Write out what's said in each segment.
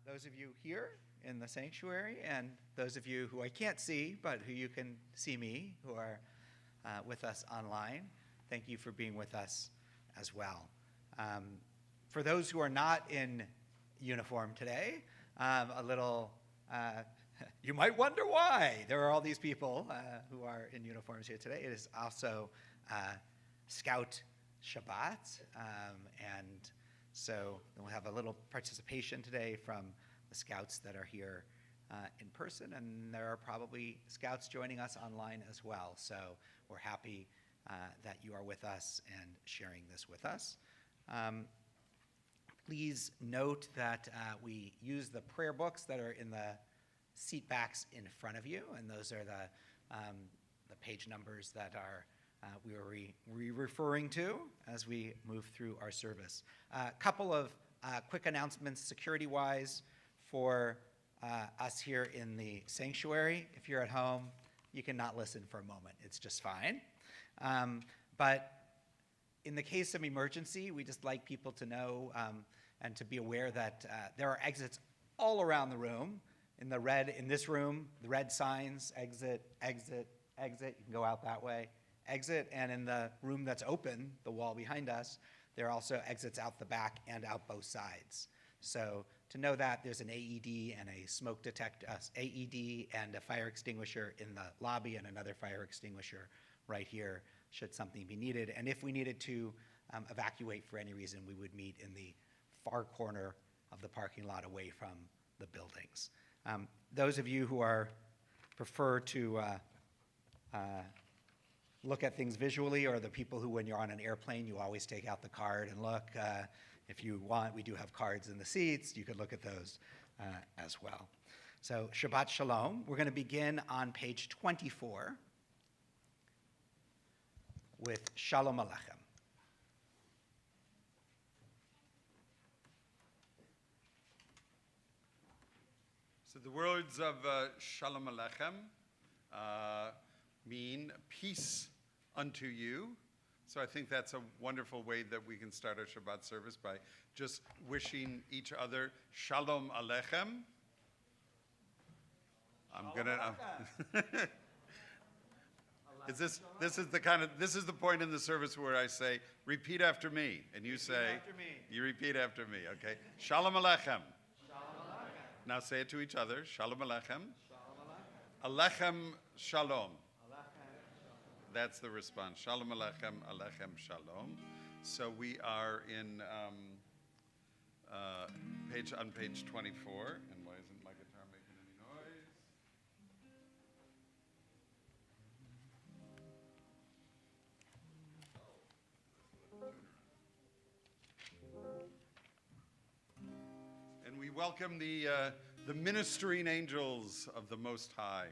Those of you here in the sanctuary and those of you who I can't see, but who you can see me, who are with us online, thank you for being with us as well. For those who are not in uniform today, you might wonder why there are all these people who are in uniforms here today. It is also Scout Shabbat, and so we'll have a little participation today from the Scouts that are here in person, and there are probably Scouts joining us online as well. So we're happy that you are with us and sharing this with us. Please note that we use the prayer books that are in the seat backs in front of you, and those are the page numbers that are we were referring to as we move through our service. A couple of quick announcements security-wise for us here in the sanctuary. If you're at home, you can not listen for a moment. It's just fine. But in the case of emergency, we just like people to know and to be aware that there are exits all around the room. In this room, the red signs, exit, exit, exit. You can go out that way, exit. And in the room that's open, the wall behind us, there are also exits out the back and out both sides. So to know that there's an AED and a smoke detector, AED and a fire extinguisher in the lobby and another fire extinguisher right here should something be needed. And if we needed to evacuate for any reason, we would meet in the far corner of the parking lot away from the buildings. Those of you who prefer to look at things visually, or the people who, when you're on an airplane, you always take out the card and look. If you want, we do have cards in the seats. You could look at those as well. So Shabbat Shalom. We're going to begin on page 24 with Shalom Aleichem. So the words of Shalom Aleichem mean peace unto you. So I think that's a wonderful way that we can start our Shabbat service, by just wishing each other Shalom Aleichem. This is the point in the service where I say, repeat after me, and you you repeat after me, okay? Shalom Aleichem. Now say it to each other. Shalom Aleichem. Aleichem Shalom. That's the response. Shalom Aleichem, Aleichem Shalom. So we are in on page 24. And why isn't my guitar making any noise? And we welcome the ministering angels of the Most High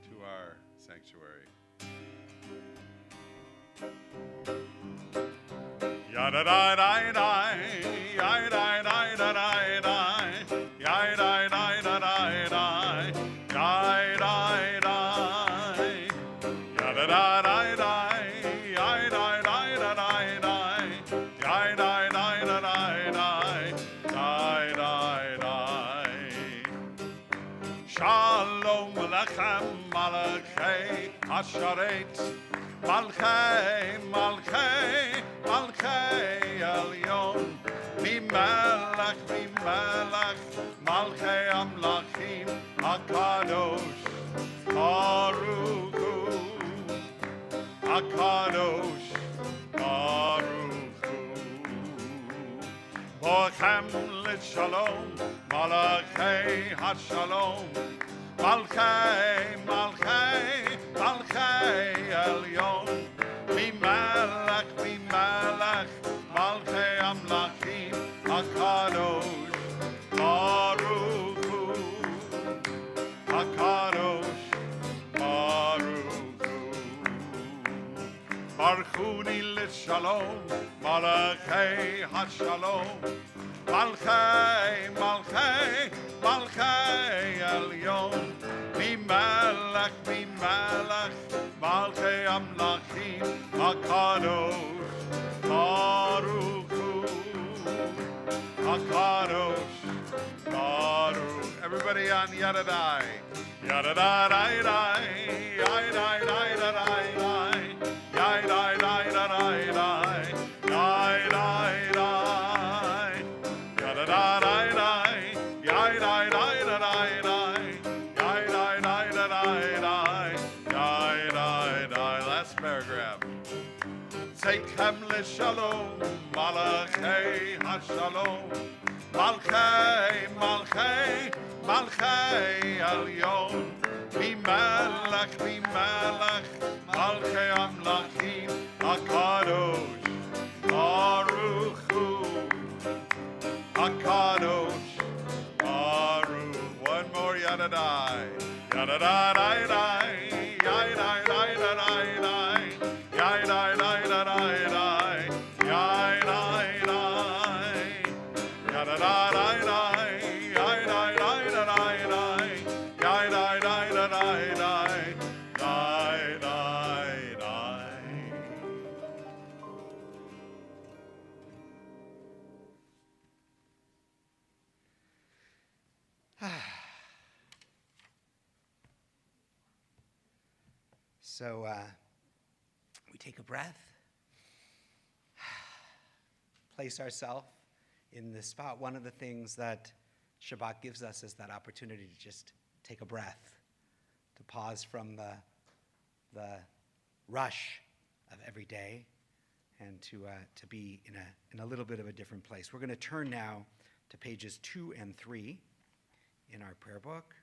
to our sanctuary. Yada da da da, yada da da da da, yada da da da da, yada da da, yada da da da, yada da da da, yada da da da da. Shalom Aleichem, Malachei Asharet. Malchei, Malchei, Malchei Elyon, Mimelech, Mimelech, Malchei Amlachim, Akadosh, Baruch Hu, Akadosh, Baruch Hu. Bochem L'Shalom, Malachei HaShalom, Malchei, Malchei, Malchei Elyon, Mimelech, Mimelech, Malchei Amlachim, Akadosh, Baruch Hu, Akadosh, Baruch Hu. Baruchuni L'Shalom, Malachei HaShalom, Malchei, Malchei, Malchei Elyon, Mimelech, Mimelech, Malchei Amlachim, Akadosh, Baruch Hu, Akadosh, Baruch Hu. Marian Yadadai. Yadadai, last paragraph. Teichem leshalom, malachei hashalom, malchei, malchei, malchei alyon, mimelech, mimelech, malchei amlachim, hakadosh, baruch hu, hakadosh, baruch. One more yadadai, yadadai, yadadai, So we take a breath, place ourselves in this spot. One of the things that Shabbat gives us is that opportunity to just take a breath, to pause from the rush of every day, and to be in a little bit of a different place. We're going to turn now to pages 2 and 3 in our prayer book.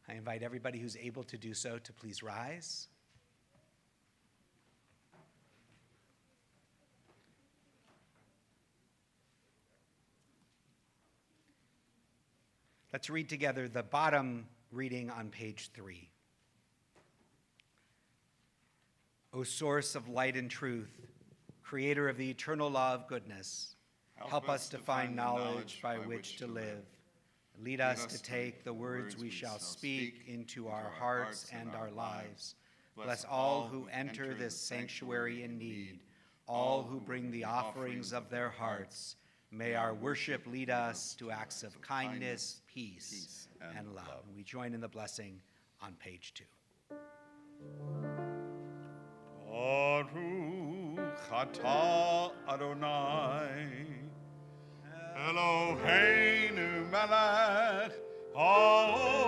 I invite everybody who's able to do so to please rise. Let's read together the bottom reading on page 3. O source of light and truth, creator of the eternal law of goodness, help us to find knowledge by which to live. Lead us to take the words we shall speak into our hearts and our lives. Bless all who enter this sanctuary in need, all who bring the offerings of their hearts. May our worship lead us to acts of kindness, peace, and love. And we join in the blessing on page 2. Baruch atah Adonai, Eloheinu melech haolam,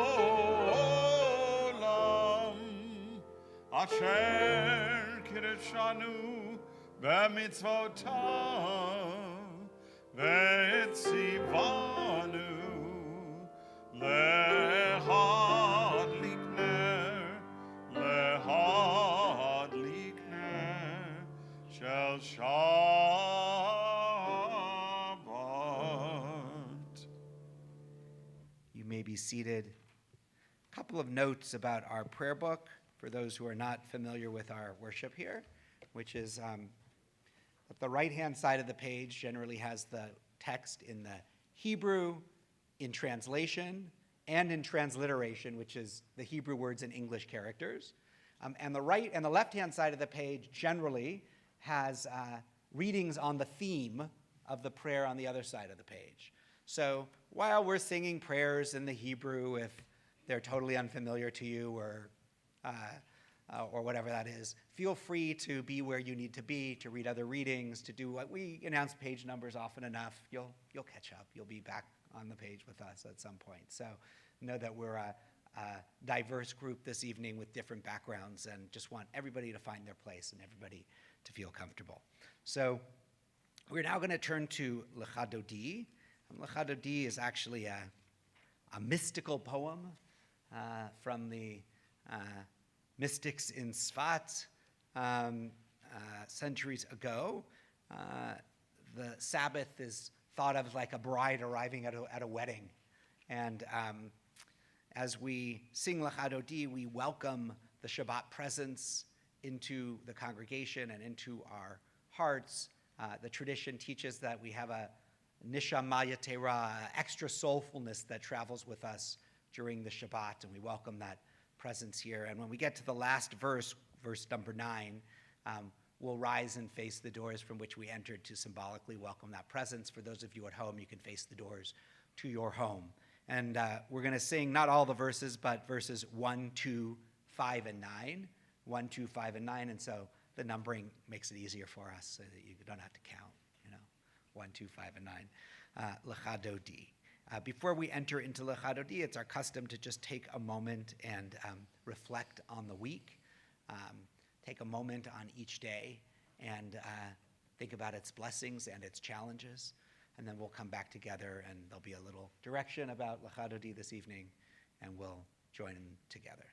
asher kiddushanu b'mitzvotav, v'tzivanu lehadlik ner shel Shabbat. You may be seated. A couple of notes about our prayer book for those who are not familiar with our worship here, which is at the right-hand side of the page generally has the text in the Hebrew, in translation, and in transliteration, which is the Hebrew words in English characters. And the right and the left-hand side of the page generally has readings on the theme of the prayer on the other side of the page. So while we're singing prayers in the Hebrew, if they're totally unfamiliar to you or whatever that is, feel free to be where you need to be, to read other readings, to do what we announce page numbers often enough. You'll catch up. You'll be back on the page with us at some point. So know that we're a diverse group this evening with different backgrounds and just want everybody to find their place and everybody to feel comfortable. So we're now going to turn to Lecha Dodi. Lecha Dodi is actually a mystical poem from the mystics in Sfat centuries ago. The Sabbath is thought of like a bride arriving at a wedding. And as we sing Lecha Dodi, we welcome the Shabbat presence into the congregation and into our hearts. The tradition teaches that we have a neshama yetera, extra soulfulness that travels with us during the Shabbat, and we welcome that presence here. And when we get to the last verse, verse number 9, we'll rise and face the doors from which we entered to symbolically welcome that presence. For those of you at home, you can face the doors to your home. And we're going to sing not all the verses, but verses 1, 2, 5, and 9. 1, 2, 5, and 9. And so the numbering makes it easier for us so that you don't have to count, 1, 2, 5, and 9. Lecha Dodi. Before we enter into Lecha Dodi, it's our custom to just take a moment and reflect on the week. Take a moment on each day and think about its blessings and its challenges. And then we'll come back together and there'll be a little direction about Lecha Dodi this evening, and we'll join in together.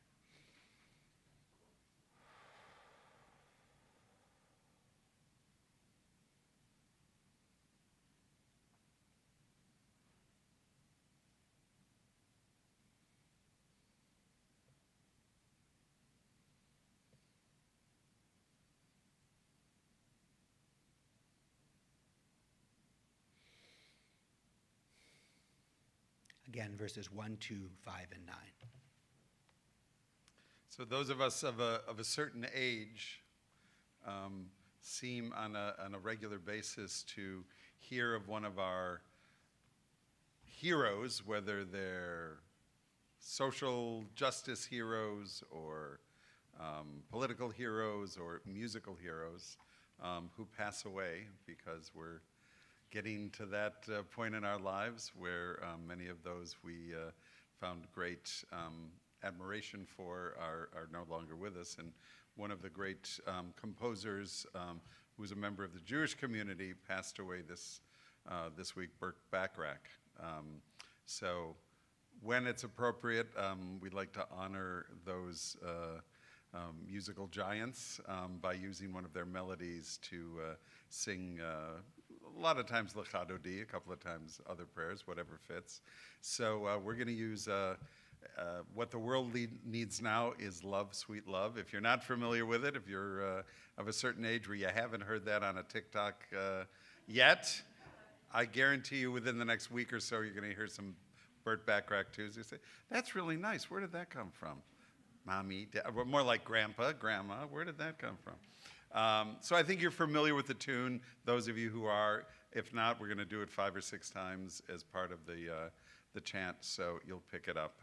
Again, verses 1, 2, 5, and 9. So those of us of a certain age seem on a regular basis to hear of one of our heroes, whether they're social justice heroes or political heroes or musical heroes who pass away, because we're getting to that point in our lives where many of those we found great admiration for are no longer with us. And one of the great composers who was a member of the Jewish community passed away this week, Burt Bacharach. So when it's appropriate, we'd like to honor those musical giants by using one of their melodies to sing a lot of times Lecha Dodi, a couple of times other prayers, whatever fits. So we're going to use what the world needs now is love, sweet love. If you're not familiar with it, if you're of a certain age where you haven't heard that on a TikTok yet, I guarantee you within the next week or so, you're going to hear some Burt Bacharach tunes. You say, that's really nice. Where did that come from? Mommy, more like grandpa, grandma. Where did that come from? So I think you're familiar with the tune, those of you who are. If not, we're going to do it 5 or 6 times as part of the chant, so you'll pick it up.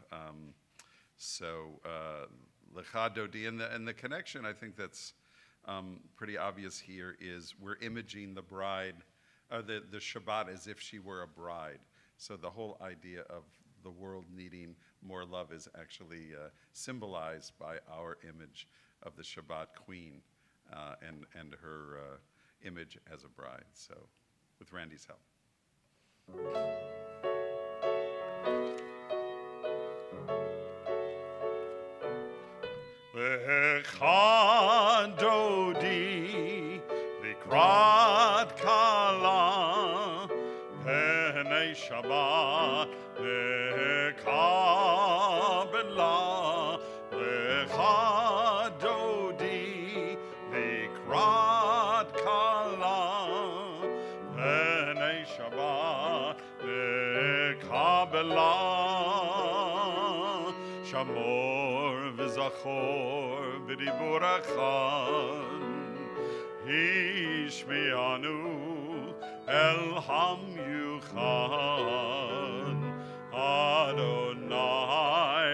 Lecha Dodi, and the connection, I think that's pretty obvious here, is we're imaging the bride, the Shabbat as if she were a bride. So the whole idea of the world needing more love is actually symbolized by our image of the Shabbat queen. And her image as a bride. So, with Randy's help. Lecha Dodi, Likrat Kala, Penei Shabbat, Lecha Bela, Lecha Dodi, Likrat Kala, Penei Shabbat, Lecha Bela, Shamor v'zachor b'dibur echad, Hishmeanu el ham yuchad, Adonai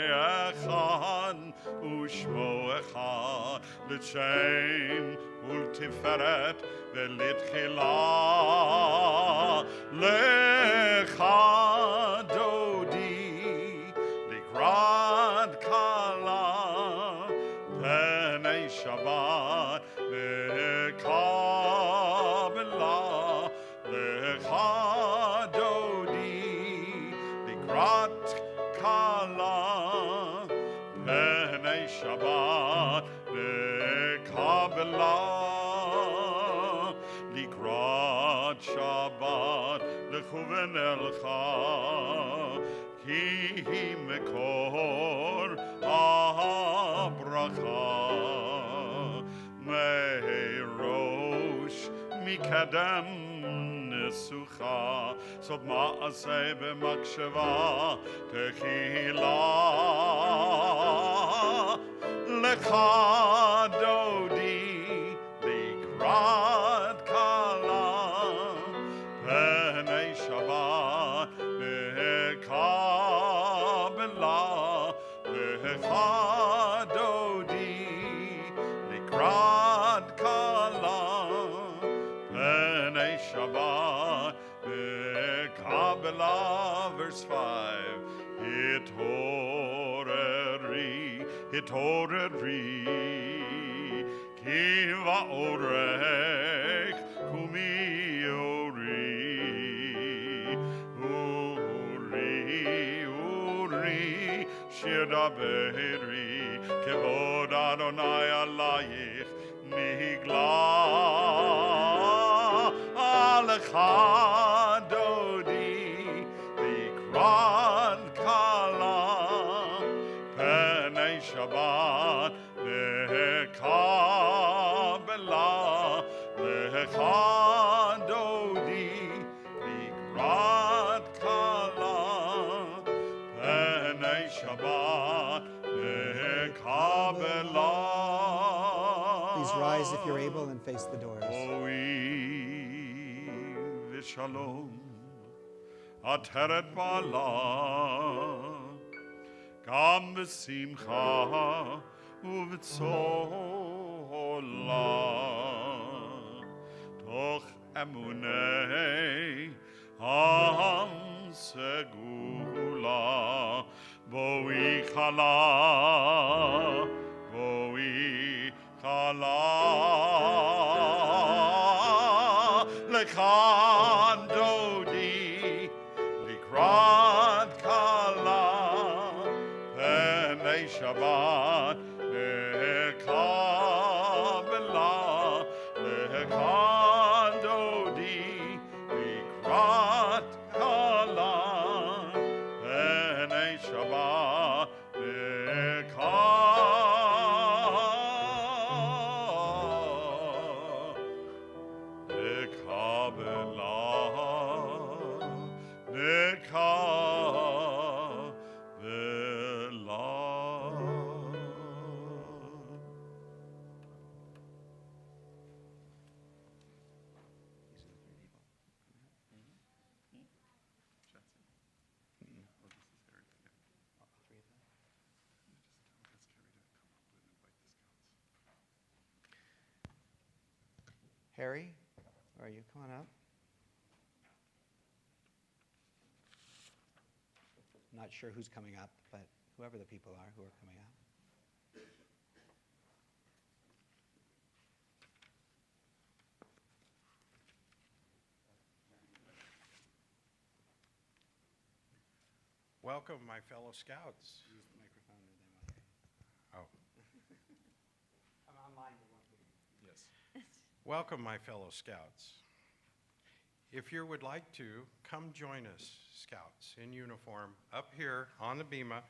echad u'shmo echad, l'shem ultiferet v'litchila, Lecha Dodi, Likrat Kala, Penei Shabbat, Lecha Bela, Lecha Dodi, Likrat Kala, Penei Shabbat, Lecha Bela, Likrat Shabbat, Lechuven Elcha, Ki Mekor Abracha, Meirosh Mikadem Nesucha, Sob Ma'aseh B'Maksheva Techila, Lecha Dodi, Likrat Kabbalah, verse 5. Hitoreri, Kiva Orech, Kumiori, Uri, Shiraberi, Kevod Adonai Alayich, Nigla, Alecha Dodi, Likran Kala, Penei Shabbat, Lekabela, Lecha Dodi, Likran Kala, Penei Shabbat, Lekabela. Please rise if you're able and face the doors. Shalom, Ateret Bala, Gam V'Simcha U'V'Tzola, Toch Emunei Am Segula, Boi Chala, Boi Chala, Lekhan Dodi, Likran Kala, Penei Shabbat, Lekabela, Lekhan Dodi, Likran Kala, Penei Shabbat, Harry, are you coming up? Not sure who's coming up, but whoever the people are who are coming up. Welcome, my fellow scouts. Use the microphone and then we'll hear you. Oh, I'm online, we won't hear you. yes. Welcome, my fellow scouts. If you would like to, come join us, scouts in uniform, up here on the bima.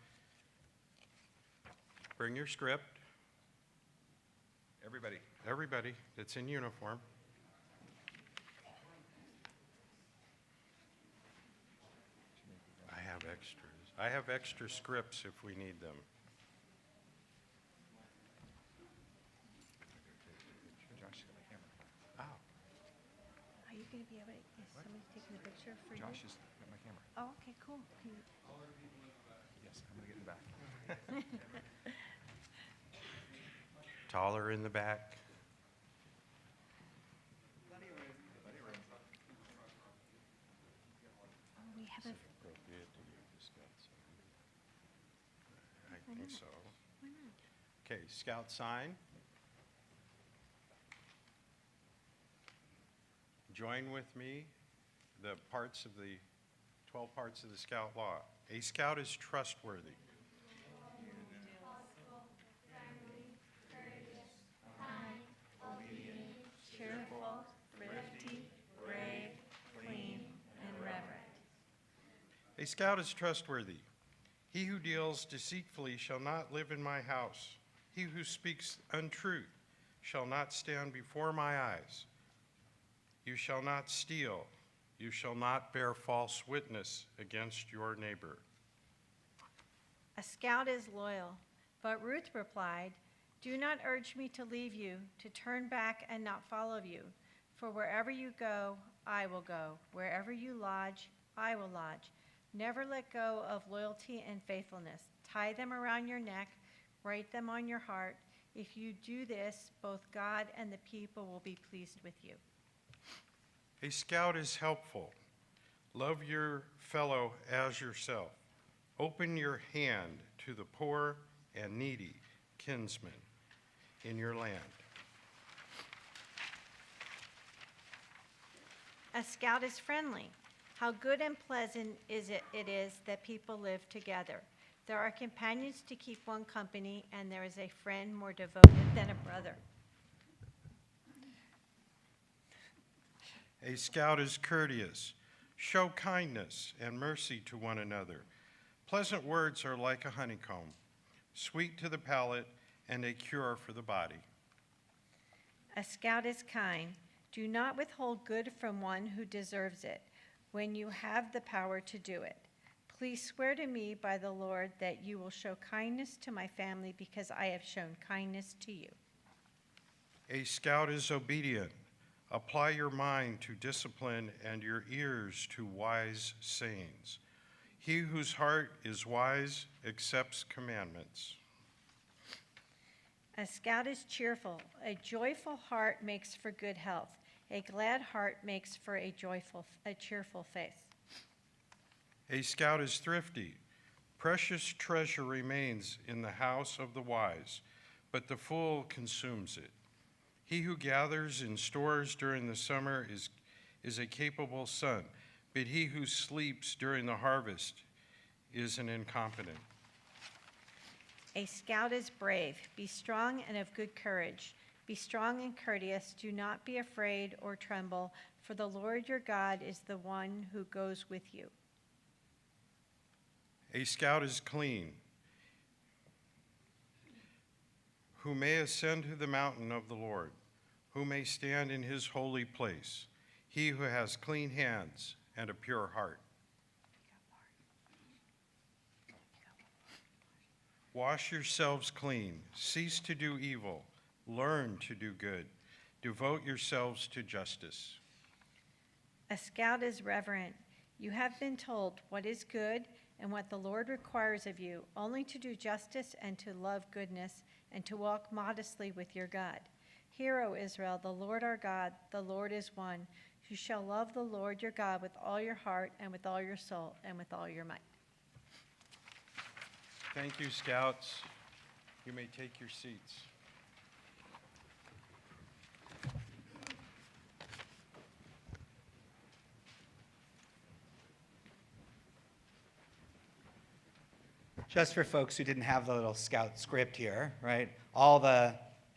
Bring your script. Everybody that's in uniform. I have extras. I have extra scripts if we need them. Oh, Are you going to be able to, is somebody taking a picture for you? Josh is at my camera. Oh, okay, cool. Can you- Yes, I'm gonna get in the back. taller in the back. Oh, we have a, Appropriate to give the scouts. I think so. why not? Okay, scout sign. Join with me the parts of the 12 parts of the scout law. A scout is trustworthy. Cheerful, thrifty, brave, clean, and reverent. A scout is trustworthy. He who deals deceitfully shall not live in my house. He who speaks untruth shall not stand before my eyes. You shall not steal. You shall not bear false witness against your neighbor. A scout is loyal, but Ruth replied, "Do not urge me to leave you, to turn back and not follow you. For wherever you go, I will go. Wherever you lodge, I will lodge. Never let go of loyalty and faithfulness. Tie them around your neck, write them on your heart. If you do this, both God and the people will be pleased with you." A scout is helpful. Love your fellow as yourself. Open your hand to the poor and needy kinsmen in your land. A scout is friendly. How good and pleasant it is that people live together. There are companions to keep one company, and there is a friend more devoted than a brother. A scout is courteous. Show kindness and mercy to one another. Pleasant words are like a honeycomb, sweet to the palate and a cure for the body. A scout is kind. Do not withhold good from one who deserves it when you have the power to do it. Please swear to me by the Lord that you will show kindness to my family because I have shown kindness to you. A scout is obedient. Apply your mind to discipline and your ears to wise sayings. He whose heart is wise accepts commandments. A scout is cheerful. A joyful heart makes for good health. A glad heart makes for a cheerful face. A scout is thrifty. Precious treasure remains in the house of the wise, but the fool consumes it. He who gathers in stores during the summer is a capable son, but he who sleeps during the harvest is an incompetent. A scout is brave. Be strong and of good courage. Be strong and courteous. Do not be afraid or tremble, for the Lord your God is the one who goes with you. A scout is clean. Who may ascend to the mountain of the Lord, who may stand in his holy place, he who has clean hands and a pure heart. Wash yourselves clean, cease to do evil, learn to do good, devote yourselves to justice. A scout is reverent. You have been told what is good and what the Lord requires of you, only to do justice and to love goodness and to walk modestly with your God. Hear, O Israel, the Lord our God, the Lord is one. You shall love the Lord your God with all your heart and with all your soul and with all your might. Thank you, Scouts. You may take your seats. Just for folks who didn't have the little scout script here, right?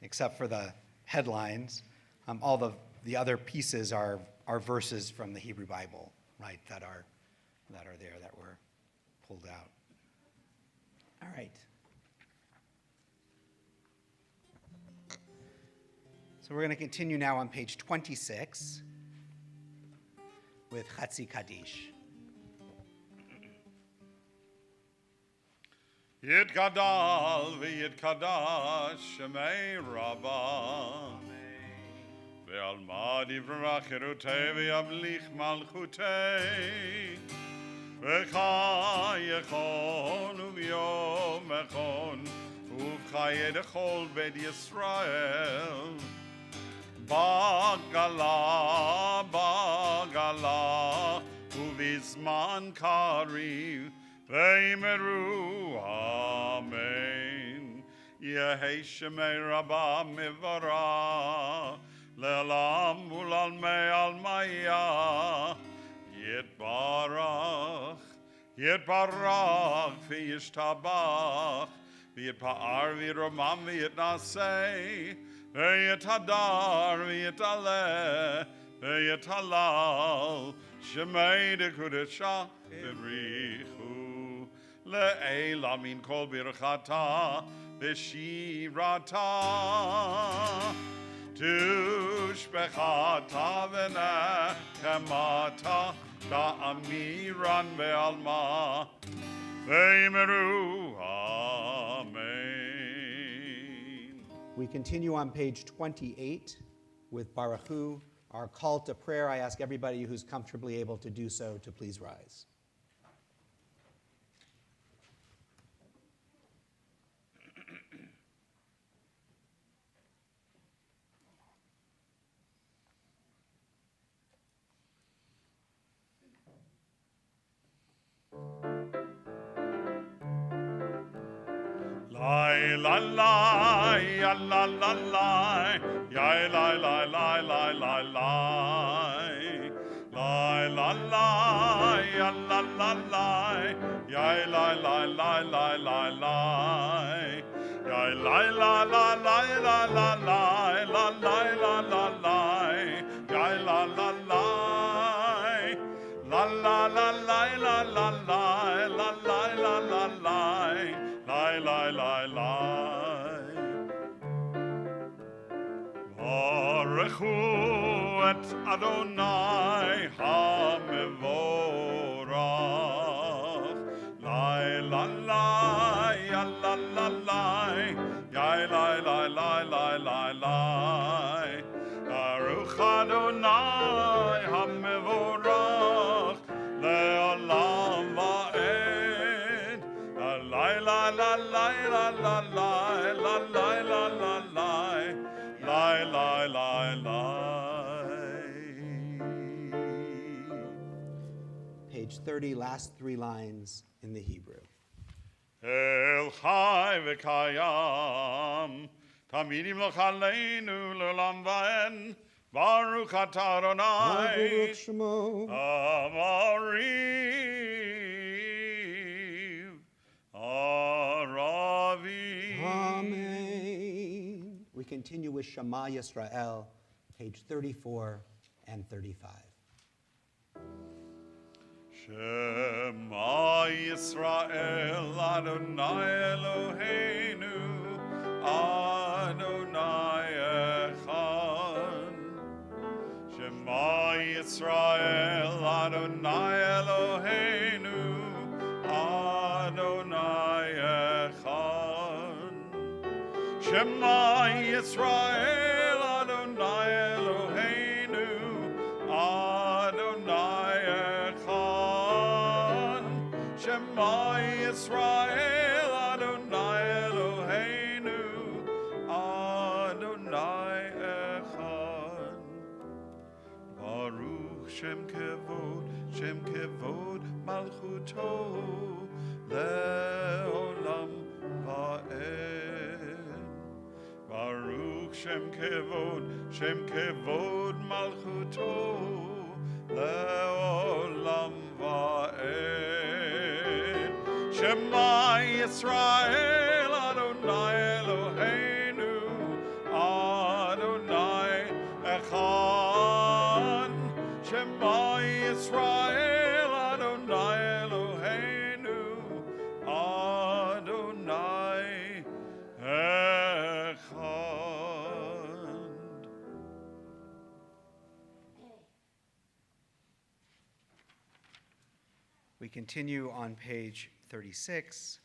Except for the headlines, all the other pieces are verses from the Hebrew Bible, right? That are there, that were pulled out. All right. So we're going to continue now on page 26 with Chatzi Kaddish. Yitgadal v'yitkadash shemei Rabbah ve'alma divrei chirutei ve'yamlich malchutei v'chayechon u'yom echon u'v'chayed echol beit Yisrael bagala u'vizman kariv Veimeru, Amen. Yehei Shemei Rabbah Mivara, Le'elam U'lalmei Almaya, Yitbarach, V'yishtabach, V'yitpa'ar V'yiromam V'yitnasei, V'yitadar V'yitaleh, V'yitalal, Shemei Dekudesha, V'richu. Le'ela min kol birchata v'shirata tushbechata v'nechemata ta'amiran ve'alma ve'yimeru Amen. We continue on page 28 with Baruch Hu, our call to prayer. I ask everybody who's comfortably able to do so to please rise. Ay la la, ya la la la, ya la la la la la la. La la la, ya la la la, ya la la la la la la. Ya la la la la la la la la la la la. Ya la la la. La la la la la la la la la la la la la la la. Baruchu et Adonai hamevorach. La la la ya la la la ya la la la la la la. Baruch Adonai hamevorach le'olam va'ed. La la la la la la la la la la la la. Lie, lie, lie, lie. Page 30, last 3 lines in the Hebrew. El chai v'kayam, tamidim l'chaleinu l'olam va'en, Baruch atah Adonai, Baruch Shemo. Amariv, Aravi. Amen. We continue with Shema Yisrael, page 34 and 35. Shema Yisrael, Adonai Eloheinu, Adonai Echad. Shema Yisrael, Adonai Eloheinu, Adonai Echad. Shema Yisrael, Adonai Eloheinu, Adonai Echad. Shema Yisrael, Adonai Eloheinu, Adonai Echad. Baruch Shem Kevod Malchuto Le'olam Va'ed. Baruch Shem Kevod Malchuto Le'olam Va'ed. Shema Yisrael, Adonai Eloheinu, Adonai Echad. Shema Yisrael, Adonai Eloheinu, Adonai Echad. We continue on page 36.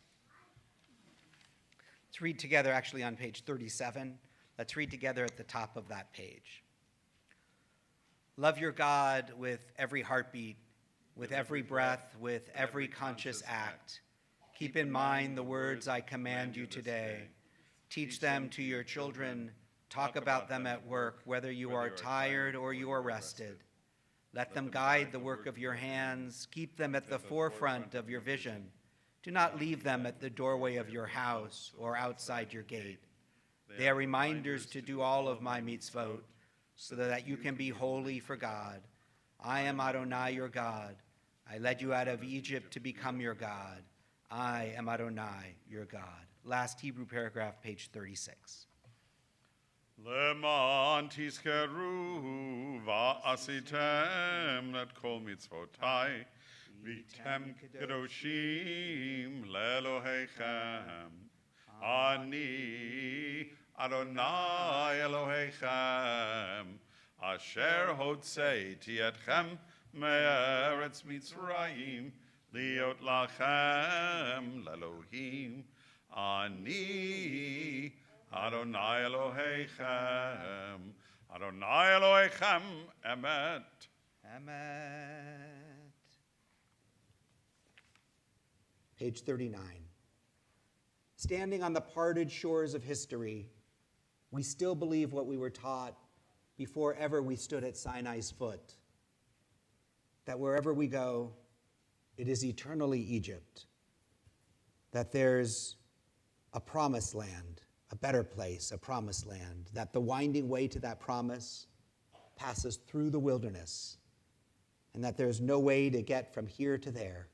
Let's read together, actually, on page 37. Let's read together at the top of that page. Love your God with every heartbeat, with every breath, with every conscious act. Keep in mind the words I command you today. Teach them to your children. Talk about them at work, whether you are tired or you are rested. Let them guide the work of your hands. Keep them at the forefront of your vision. Do not leave them at the doorway of your house or outside your gate. They are reminders to do all of my mitzvot, so that you can be holy for God. I am Adonai your God. I led you out of Egypt to become your God. I am Adonai your God. Last Hebrew paragraph, page 36. Leman tizkeru va'asitem et kol mitzvotai v'tem kedoshim le'Elohechem. Ani Adonai Elohechem asher hotzeiti etchem me'eretz Mitzrayim liot lachem le'Elohim. Ani Adonai Elohechem, Adonai Elohechem, Emet. Emet. Page 39. Standing on the parted shores of history, we still believe what we were taught before ever we stood at Sinai's foot, that wherever we go, it is eternally Egypt, that there's a promised land, a better place, a promised land, that the winding way to that promise passes through the wilderness, and that there's no way to get from here to there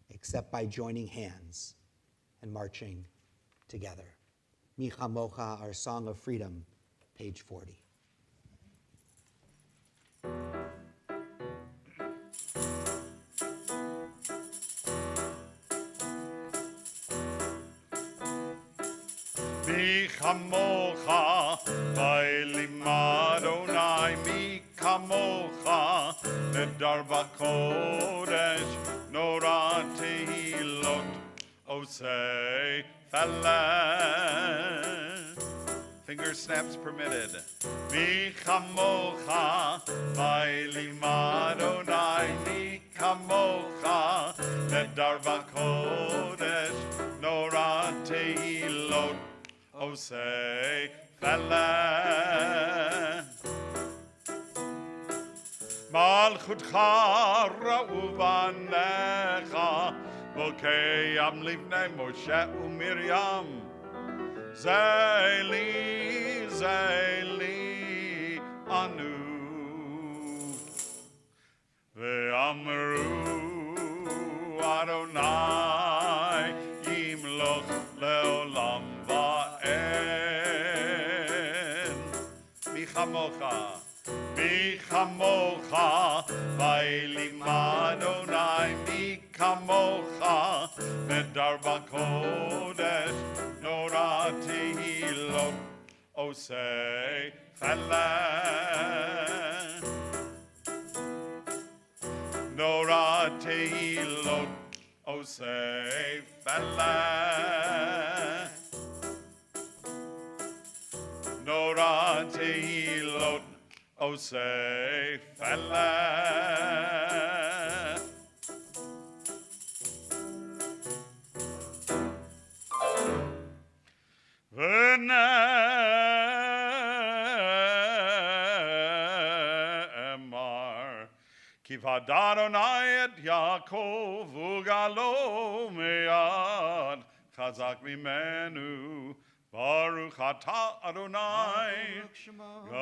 except by joining hands and marching together. Mi Chamocha, our Song of Freedom, page 40. Mi chamocha, vaylimad Adonai, mi kamocha, nedar b'kodesh, nora tehilot, osei felen. Finger snaps permitted. Mi chamocha, vaylimad Adonai, mi kamocha, nedar b'kodesh, nora tehilot, osei felen. Malchutcha ra'u banecha, v'keyam livnei Moshe u'Miriam. Zeli, Zeli, Anu. Ve'amru Adonai, Yimloch le'olam va'en. Mi chamocha, vaylimad Adonai, mi kamocha, nedar b'kodesh, nora tehilot, osei felen. Nora tehilot, osei felen. Nora tehilot, osei felen. V'ne'emar, ki v'ad Adonai et Yaakov ugalo me'ad, chazak mimenu, Baruch atah Adonai, Gal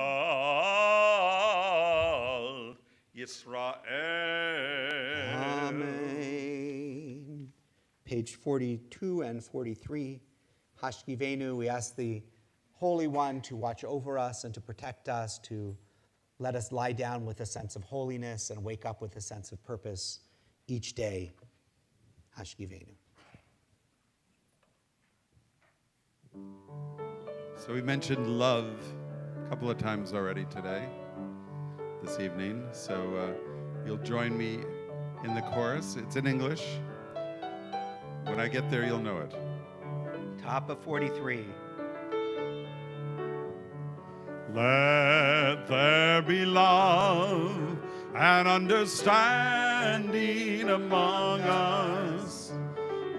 Yisrael. Amen. Page 42 and 43. Hashkivenu, we ask the Holy One to watch over us and to protect us, to let us lie down with a sense of holiness and wake up with a sense of purpose each day. Hashkivenu. So we mentioned love a couple of times already today, this evening. So you'll join me in the chorus. It's in English. When I get there, you'll know it. Top of 43. Let there be love and understanding among us.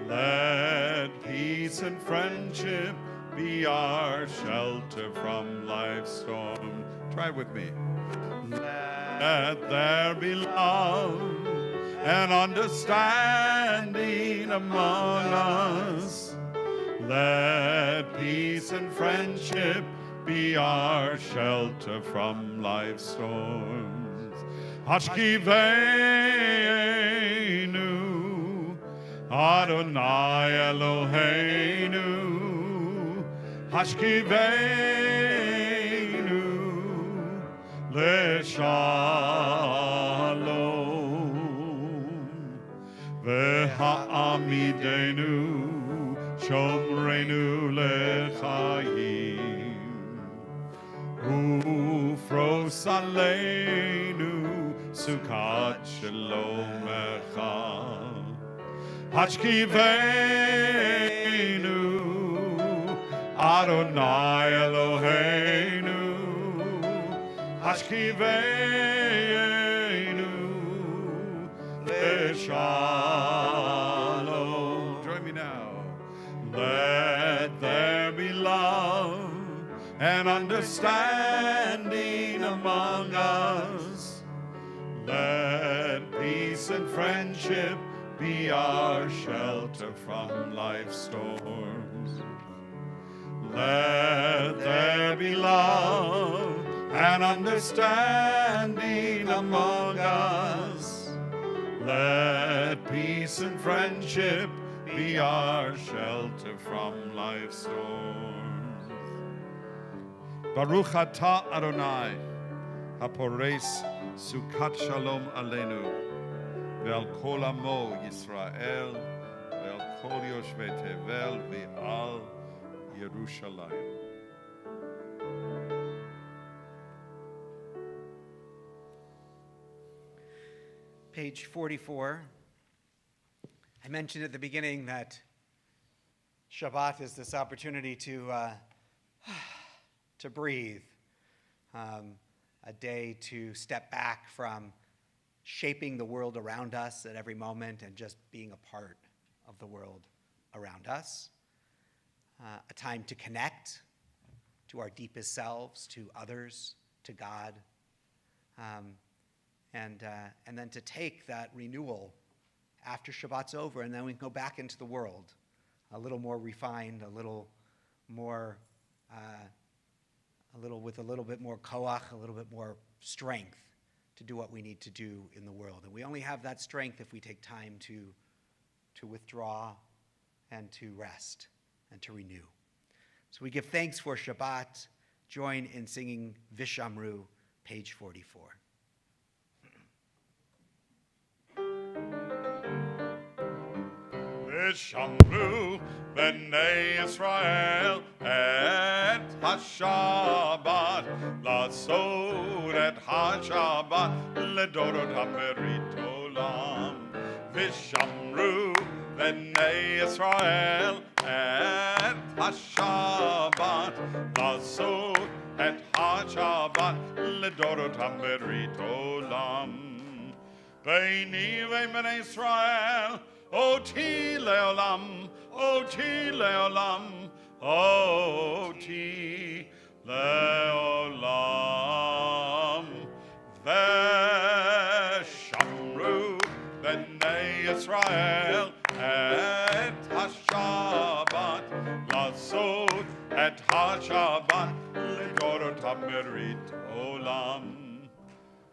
Let peace and friendship be our shelter from life's storm. Try it with me. Let there be love and understanding among us. Let peace and friendship be our shelter from life's storms. Hashkivenu, Adonai Eloheinu, Hashkivenu, Leshalom, V'ha'amidenu, Shomrenu lechayim, Ufros aleinu, Sukkot Shalomecha. Hashkivenu, Adonai Eloheinu, Hashkivenu, Leshalom. Join me now. Let there be love and understanding among us. Let peace and friendship be our shelter from life's storms. Let there be love and understanding among us. Let peace and friendship be our shelter from life's storms. Baruch atah Adonai, hapores sukat shalom aleinu, ve'al kol amo Yisrael, ve'al kol yoshvei tevel, ve'al Yerushalayim. Page 44. I mentioned at the beginning that Shabbat is this opportunity to breathe, a day to step back from shaping the world around us at every moment and just being a part of the world around us, a time to connect to our deepest selves, to others, to God, and then to take that renewal after Shabbat's over, and then we can go back into the world a little more refined, a little more, with a little bit more koach, a little bit more strength to do what we need to do in the world. And we only have that strength if we take time to withdraw and to rest and to renew. So we give thanks for Shabbat. Join in singing Vishamru, page 44. Vishamru b'nei Israel et HaShabbat, lasod et HaShabbat ledorot hamerit olam. Vishamru b'nei Israel et HaShabbat, lasod et HaShabbat ledorot hamerit olam. Beini ve'bnei Israel Oti leolam, oti leolam, oti leolam. Veshamru b'nei Israel et HaShabbat, lasod et HaShabbat ledorot hamerit olam.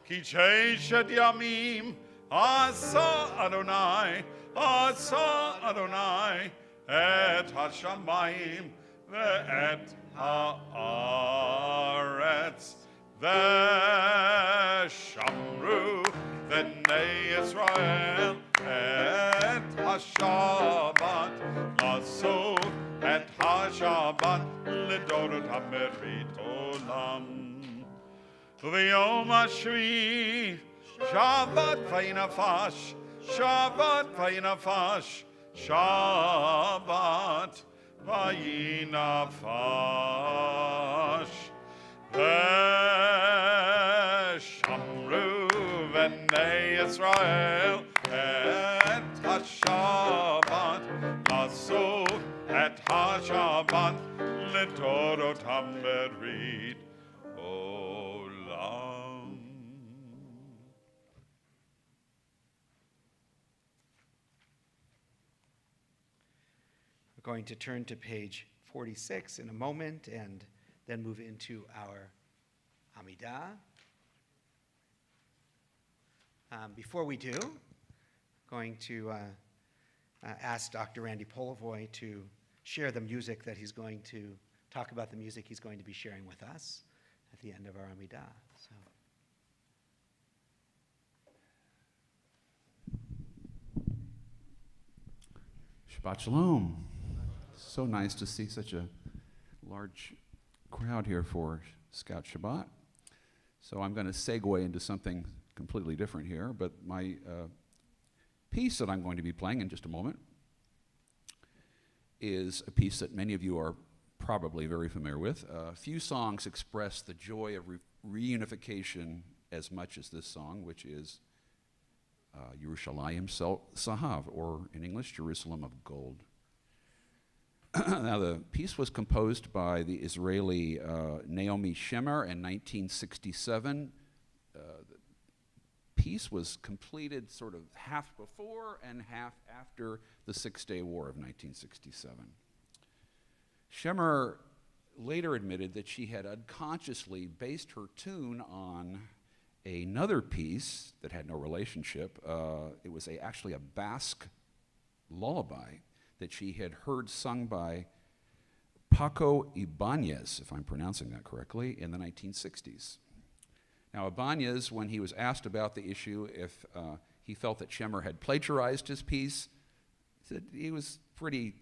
Ki sheshet yamim asa Adonai, Asa Adonai et hashamayim ve'et haaretz, ve'shamru b'nei Israel et hashabat, lasod et hashabat ledorot hamerit olam. V'yom hashvi Shabbat v'yinafash, Shabbat v'yinafash, Shabbat v'yinafash. Veshamru b'nei Israel et HaShabbat, lasod et HaShabbat ledorot hamerit olam. Going to turn to page 46 in a moment and then move into our Amidah. Before we do, going to ask Dr. Randy Polivoy to share the music that he's going to talk about, the music he's going to be sharing with us at the end of our Amidah. Shabbat Shalom. So nice to see such a large crowd here for Scout Shabbat. So I'm going to segue into something completely different here, but my piece that I'm going to be playing in just a moment is a piece that many of you are probably very familiar with. Few songs express the joy of reunification as much as this song, which is Yerushalayim Sahav, or in English, Jerusalem of Gold. Now, the piece was composed by the Israeli Naomi Shemer in 1967. The peace was completed sort of half before and half after the Six-Day War of 1967. Shemer later admitted that she had unconsciously based her tune on another piece that had no relationship. It was actually a Basque lullaby that she had heard sung by Paco Ibáñez, if I'm pronouncing that correctly, in the 1960s. Now, Ibáñez, when he was asked about the issue, if he felt that Shemer had plagiarized his piece, said he was pretty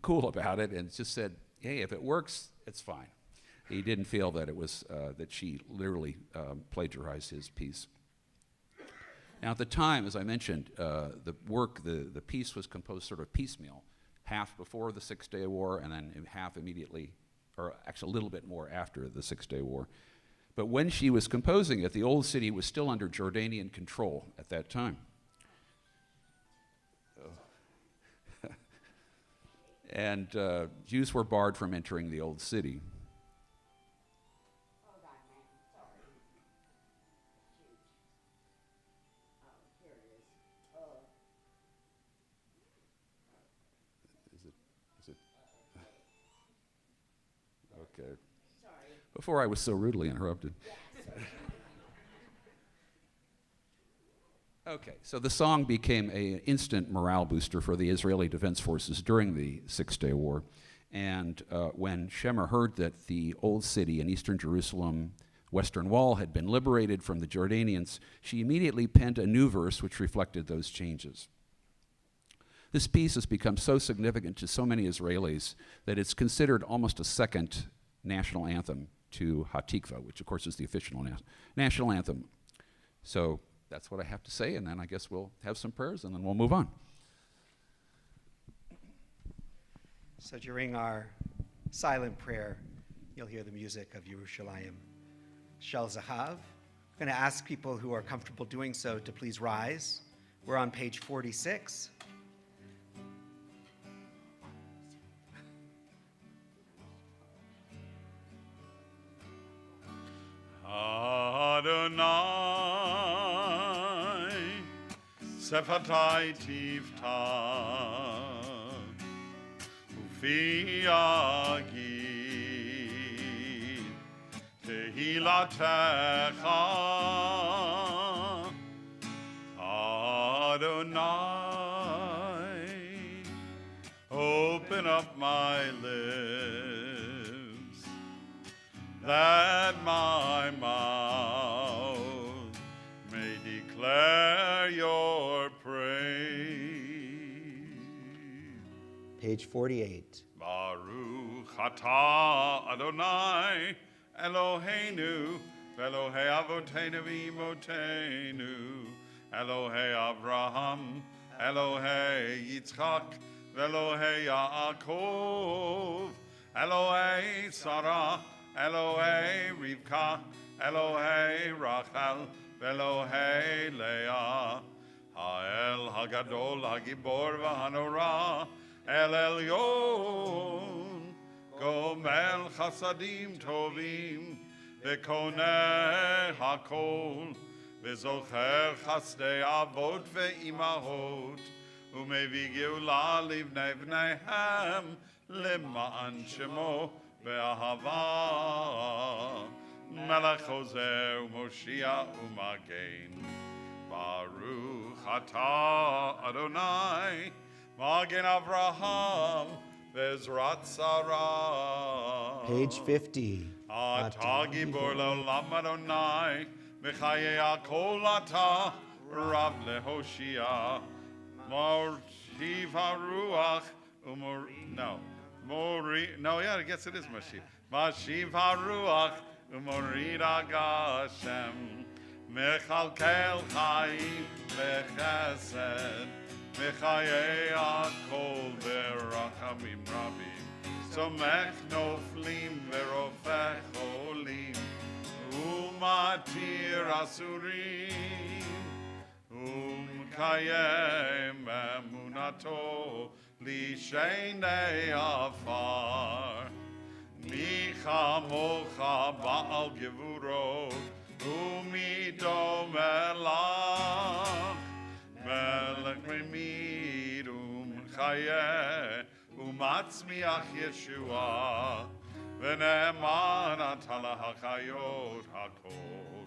cool about it and just said, hey, if it works, it's fine. He didn't feel that it was that she literally plagiarized his piece. Now, at the time, as I mentioned, the piece was composed sort of piecemeal, half before the Six-Day War and then half immediately, or actually a little bit more after the Six-Day War. But when she was composing it, the old city was still under Jordanian control at that time. And Jews were barred from entering the old city. Hold on, ma'am. Sorry. Shoot. Oh, here it is. Is it? Okay. Sorry. Before I was so rudely interrupted. Okay, so the song became an instant morale booster for the Israeli Defense Forces during the Six-Day War. And when Shemer heard that the old city in eastern Jerusalem, Western Wall, had been liberated from the Jordanians, she immediately penned a new verse which reflected those changes. This piece has become so significant to so many Israelis that it's considered almost a second national anthem to Hatikva, which of course is the official national anthem. So that's what I have to say, and then I guess we'll have some prayers, and then we'll move on. So during our silent prayer, you'll hear the music of Yerushalayim Shel Zahav. I'm going to ask people who are comfortable doing so to please rise. We're on page 46. Adonai, Sefatai Tifta, Ufi Agid, Tehilatecha, Adonai, open up my lips, that my mouth may declare your praise. Page 48. Baruch atah Adonai Eloheinu Elohei Avoteinu v'Imotenu Elohei Avraham Elohei Yitzchak Elohei Yaakov Elohei Sarah Elohei Rivka, Elohei Rachel, Elohei Leah, Ha'el Hagadol Hagibor V'Hanora, El Elyon, Gomel Chasadim Tovim, V'Koneh Hakol, V'Zocher Chasdei Avot V'Imahot, U'Mevi Geula Livnei V'neihem, Lema'an Shemo, Be'ahava, Melech Hozer, Moshiach U'Magen, Baruch Atah Adonai, Magen Avraham, Vezrat Sarah. Page 50. Atah Gibor Le'olam Adonai, Mechaye HaKol Atah, Rav LeHoshia, Morshiv HaRuach, I guess it is Mashiv. Mashiv HaRuach, Umorid HaGashem, Mechalkel Chaim V'Chesed, Mechaye HaKol V'Rachamim Rabim, Somech Noflim V'Rofech Olim, Umatir Asurim, Umkayem Emunato, Lishenei Afar, Micha Mocha Baal Gevurot, Umido melach, melech memid umchayeh, umatzmiach Yeshua, v'ne'eman atala hachayot hakol.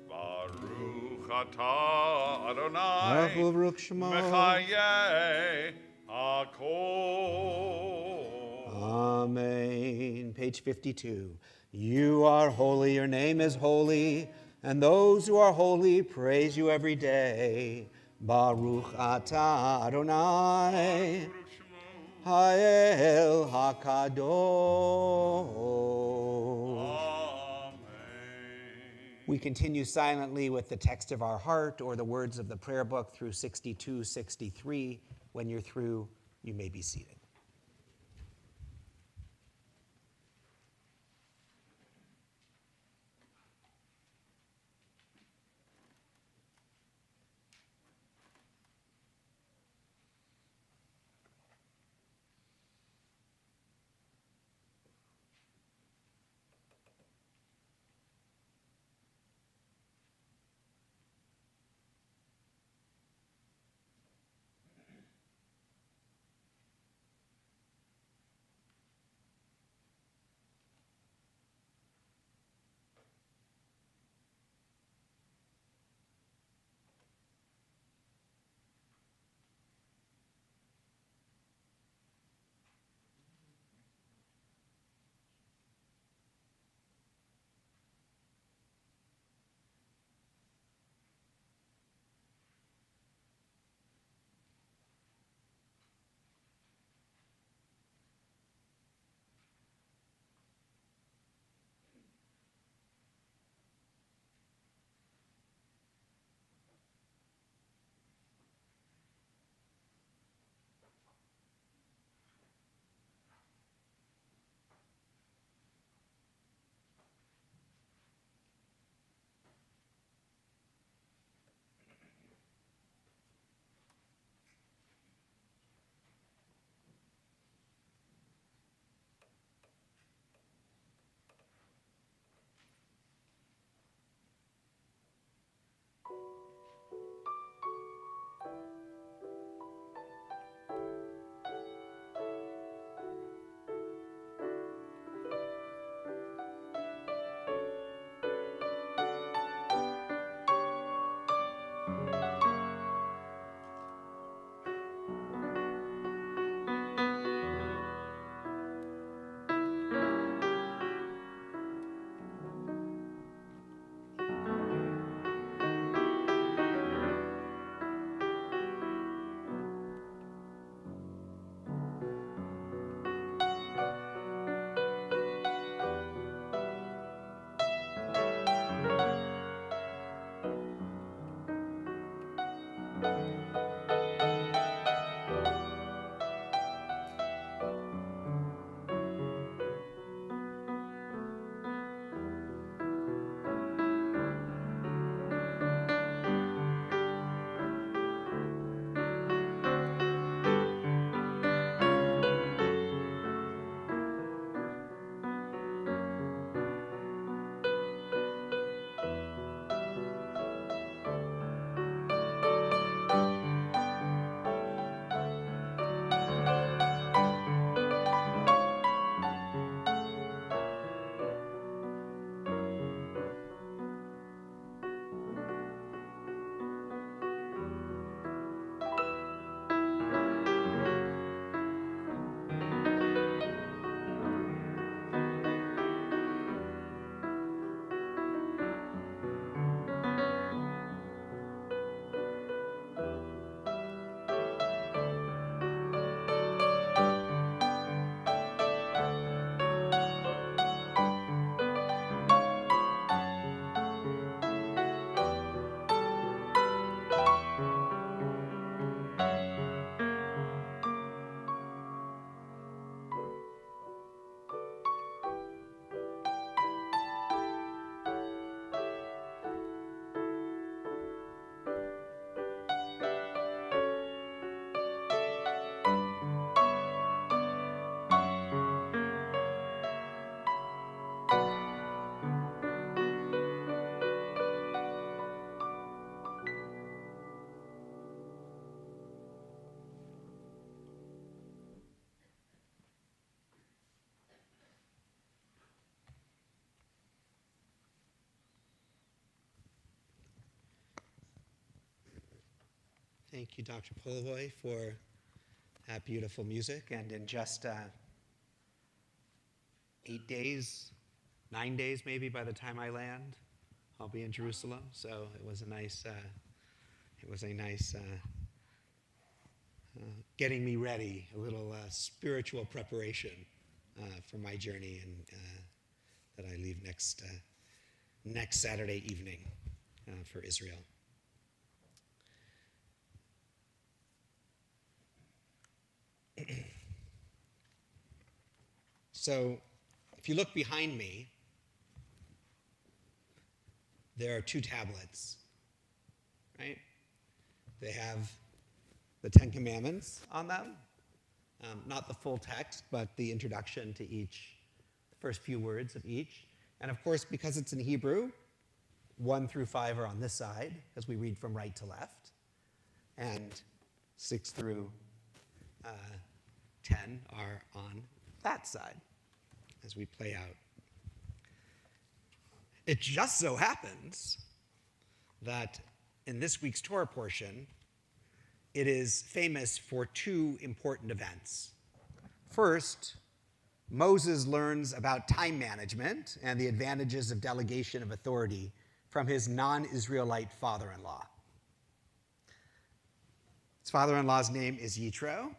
Baruch atah Adonai, Baruch Shemo. mechayeh hakol. Amen. Page 52. You are holy, your name is holy, and those who are holy praise you every day. Baruch atah Adonai, Baruch Shemo. Ha'el HaKadosh. Amen. We continue silently with the text of our heart or the words of the prayer book through 62, 63. When you're through, you may be seated. Thank you, Dr. Polvoy, for that beautiful music. And in just 8 days, 9 days maybe by the time I land, I'll be in Jerusalem. So it was a nice, getting me ready, a little spiritual preparation for my journey, and that I leave next Saturday evening for Israel. So, if you look behind me, there are 2 tablets, right? They have the 10 Commandments on them, not the full text, but the introduction to each, the first few words of each. And of course, because it's in Hebrew, 1 through 5 are on this side, because we read from right to left, and 6 through 10 are on that side, as we play out. It just so happens that in this week's Torah portion, it is famous for 2 important events. First, Moses learns about time management and the advantages of delegation of authority from his non-Israelite father-in-law. His father-in-law's name is Yitro,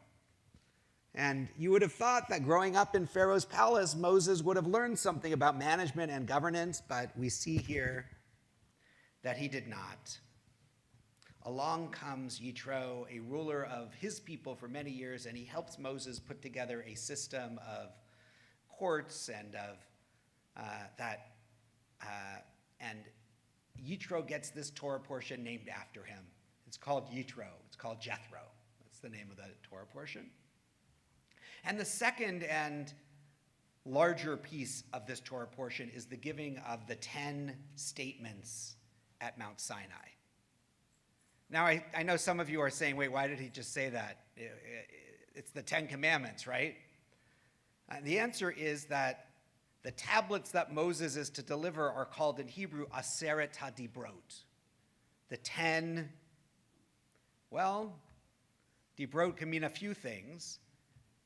and you would have thought that growing up in Pharaoh's palace, Moses would have learned something about management and governance, but we see here that he did not. Along comes Yitro, a ruler of his people for many years, and he helps Moses put together a system of courts and and Yitro gets this Torah portion named after him. It's called Yitro. It's called Jethro. That's the name of the Torah portion. And the second and larger piece of this Torah portion is the giving of the 10 statements at Mount Sinai. Now, I know some of you are saying, wait, why did he just say that? It's the 10 Commandments, right? The answer is that the tablets that Moses is to deliver are called in Hebrew Aseret HaDibrot. The 10, well, Dibrot can mean a few things.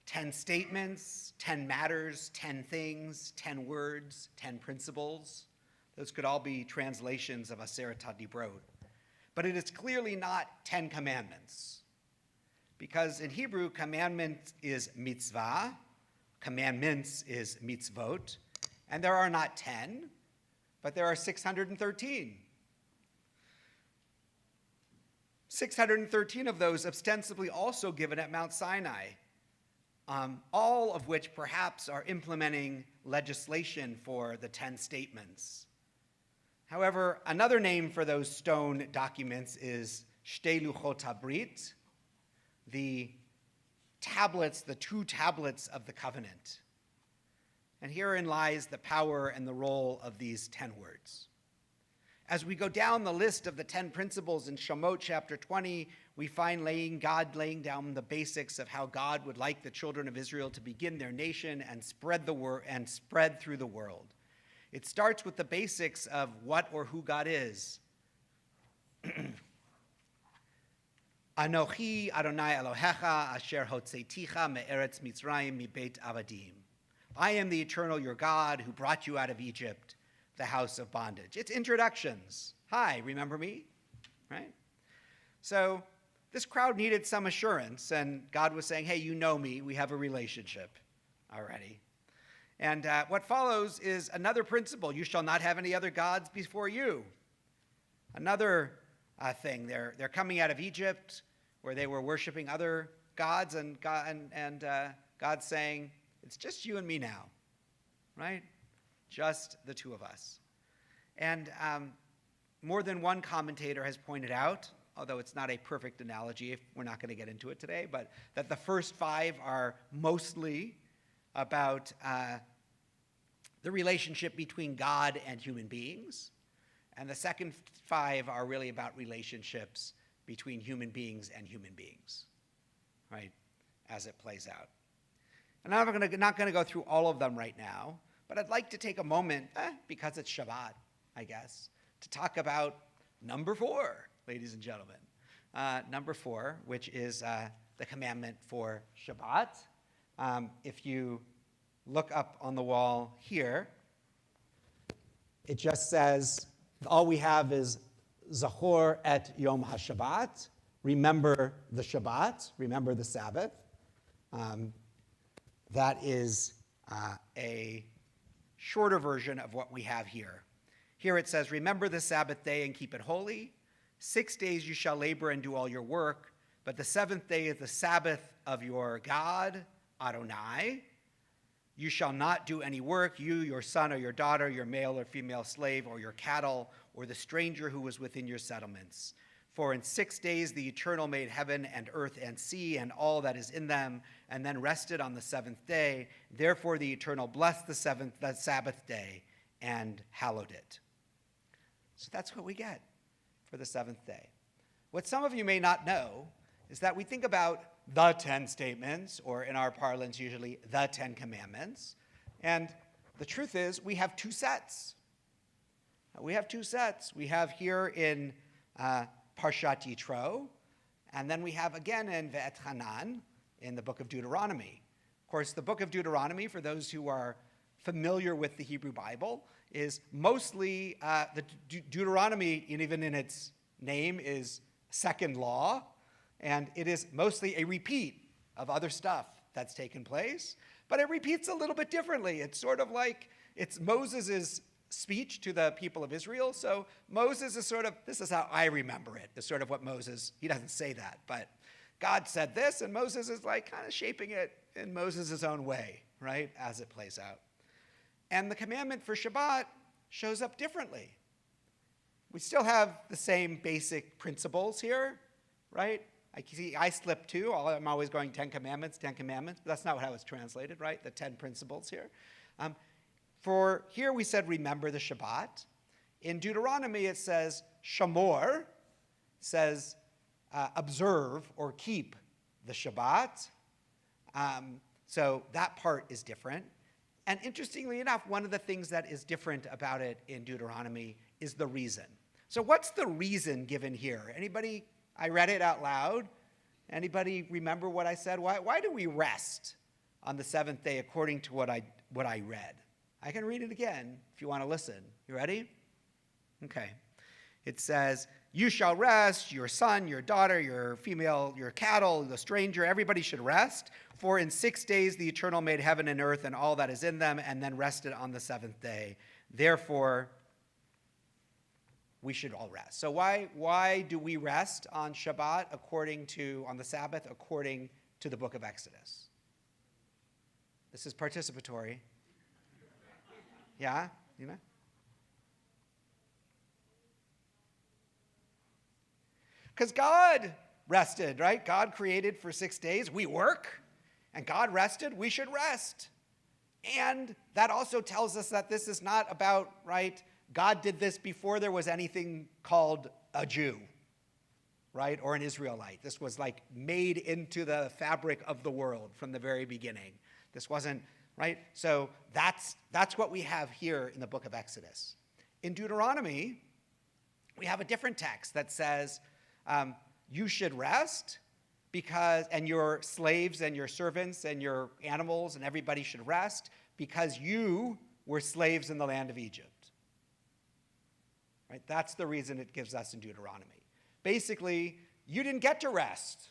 10 statements, 10 matters, 10 things, 10 words, 10 principles. Those could all be translations of Aseret HaDibrot. But it is clearly not 10 commandments. Because in Hebrew, commandment is mitzvah, commandments is mitzvot, and there are not 10, but there are 613. 613 of those ostensibly also given at Mount Sinai, all of which perhaps are implementing legislation for the 10 statements. However, another name for those stone documents is Shtei Luchot HaBrit, the tablets, the 2 tablets of the covenant. And herein lies the power and the role of these 10 words. As we go down the list of the 10 principles in Shemot chapter 20, we find God laying down the basics of how God would like the children of Israel to begin their nation and spread through the world. It starts with the basics of what or who God is. Anochi Adonai Elohecha asher hotzeiticha me'eretz Mitzrayim mibeit avadim. I am the eternal your God who brought you out of Egypt, the house of bondage. It's introductions. Hi, remember me? Right? So this crowd needed some assurance, and God was saying, hey, you know me. We have a relationship already. And what follows is another principle. You shall not have any other gods before you. Another thing. They're coming out of Egypt where they were worshiping other gods, and God's saying, it's just you and me now, right? Just the 2 of us. And more than one commentator has pointed out, although it's not a perfect analogy, we're not going to get into it today, but that the first 5 are mostly about the relationship between God and human beings. And the second 5 are really about relationships between human beings and human beings, right, as it plays out. And I'm not going to go through all of them right now, but I'd like to take a moment, because it's Shabbat, I guess, to talk about number 4, ladies and gentlemen, number 4, which is the commandment for Shabbat. If you look up on the wall here, it just says, all we have is Zachor et Yom HaShabbat. Remember the Shabbat, remember the Sabbath. That is a shorter version of what we have here. Here it says, remember the Sabbath day and keep it holy. 6 days you shall labor and do all your work, but the 7th day is the Sabbath of your God, Adonai. You shall not do any work, you, your son or your daughter, your male or female slave, or your cattle, or the stranger who was within your settlements. For in 6 days the Eternal made heaven and earth and sea and all that is in them, and then rested on the 7th day. Therefore the Eternal blessed the Sabbath day and hallowed it. So that's what we get for the 7th day. What some of you may not know is that we think about the 10 statements, or in our parlance usually the 10 commandments, and the truth is we have 2 sets. We have 2 sets. We have here in Parshat Yitro, and then we have again in Ve'et Hanan in the book of Deuteronomy. Of course, the book of Deuteronomy, for those who are familiar with the Hebrew Bible, is mostly, the Deuteronomy, even in its name, is second law, and it is mostly a repeat of other stuff that's taken place, but it repeats a little bit differently. It's sort of like, it's Moses' speech to the people of Israel. So Moses is sort of, this is how I remember it, is sort of what Moses, he doesn't say that, but God said this, and Moses is like kind of shaping it in Moses' own way, right, as it plays out. And the commandment for Shabbat shows up differently. We still have the same basic principles here, right? I slip too. I'm always going 10 commandments, 10 commandments. But that's not how it's translated, right? The 10 principles here. For here we said, remember the Shabbat. In Deuteronomy it says, shamor, says observe or keep the Shabbat. So that part is different. And interestingly enough, one of the things that is different about it in Deuteronomy is the reason. So what's the reason given here? Anybody? I read it out loud. Anybody remember what I said? Why do we rest on the 7th day according to what I read? I can read it again if you want to listen. You ready? Okay. It says, you shall rest, your son, your daughter, your female, your cattle, the stranger, everybody should rest. For in 6 days the Eternal made heaven and earth and all that is in them, and then rested on the 7th day. Therefore, we should all rest. So why do we rest on Shabbat on the Sabbath according to the book of Exodus? This is participatory. Yeah? You know? Because God rested, right? God created for 6 days. We work, and God rested. We should rest. And that also tells us that this is not about, right? God did this before there was anything called a Jew, right? Or an Israelite. This was like made into the fabric of the world from the very beginning. This wasn't, right? So that's what we have here in the book of Exodus. In Deuteronomy, we have a different text that says, you should rest and your slaves and your servants and your animals and everybody should rest because you were slaves in the land of Egypt. Right? That's the reason it gives us in Deuteronomy. Basically, you didn't get to rest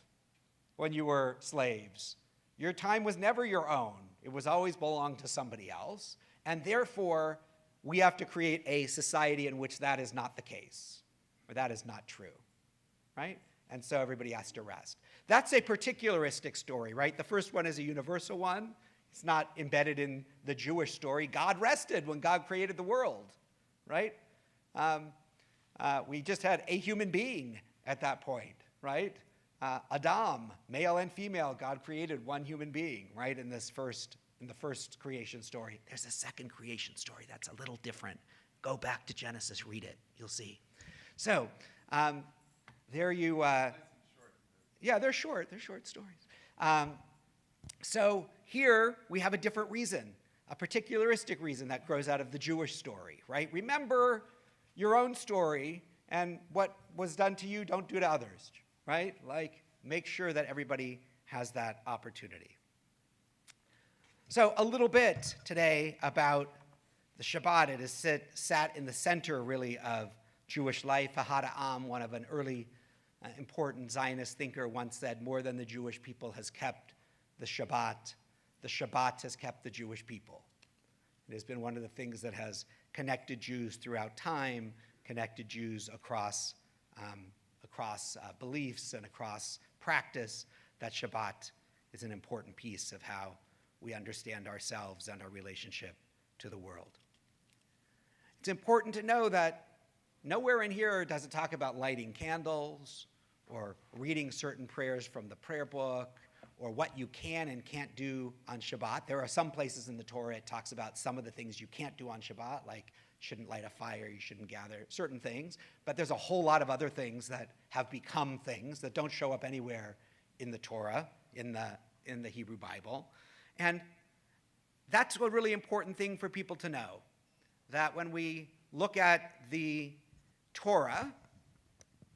when you were slaves. Your time was never your own. It was always belonged to somebody else. And therefore, we have to create a society in which that is not the case, or that is not true. Right? And so everybody has to rest. That's a particularistic story, right? The first one is a universal one. It's not embedded in the Jewish story. God rested when God created the world, right? We just had a human being at that point, right? Adam, male and female, God created one human being, right? In the first creation story. There's a second creation story that's a little different. Go back to Genesis, read it, you'll see. So, there you, yeah, they're short stories. So here we have a different reason, a particularistic reason that grows out of the Jewish story, right? Remember your own story, and what was done to you, don't do to others, right? Like, make sure that everybody has that opportunity. So a little bit today about the Shabbat. It is sat in the center, really, of Jewish life. Ahad Ha'am, one of an early important Zionist thinker, once said, more than the Jewish people has kept the Shabbat has kept the Jewish people. It has been one of the things that has connected Jews throughout time, connected Jews across beliefs and across practice, that Shabbat is an important piece of how we understand ourselves and our relationship to the world. It's important to know that nowhere in here does it talk about lighting candles or reading certain prayers from the prayer book or what you can and can't do on Shabbat. There are some places in the Torah it talks about some of the things you can't do on Shabbat, like shouldn't light a fire, you shouldn't gather, certain things. But there's a whole lot of other things that have become things that don't show up anywhere in the Torah, in the Hebrew Bible. And that's a really important thing for people to know, that when we look at the Torah,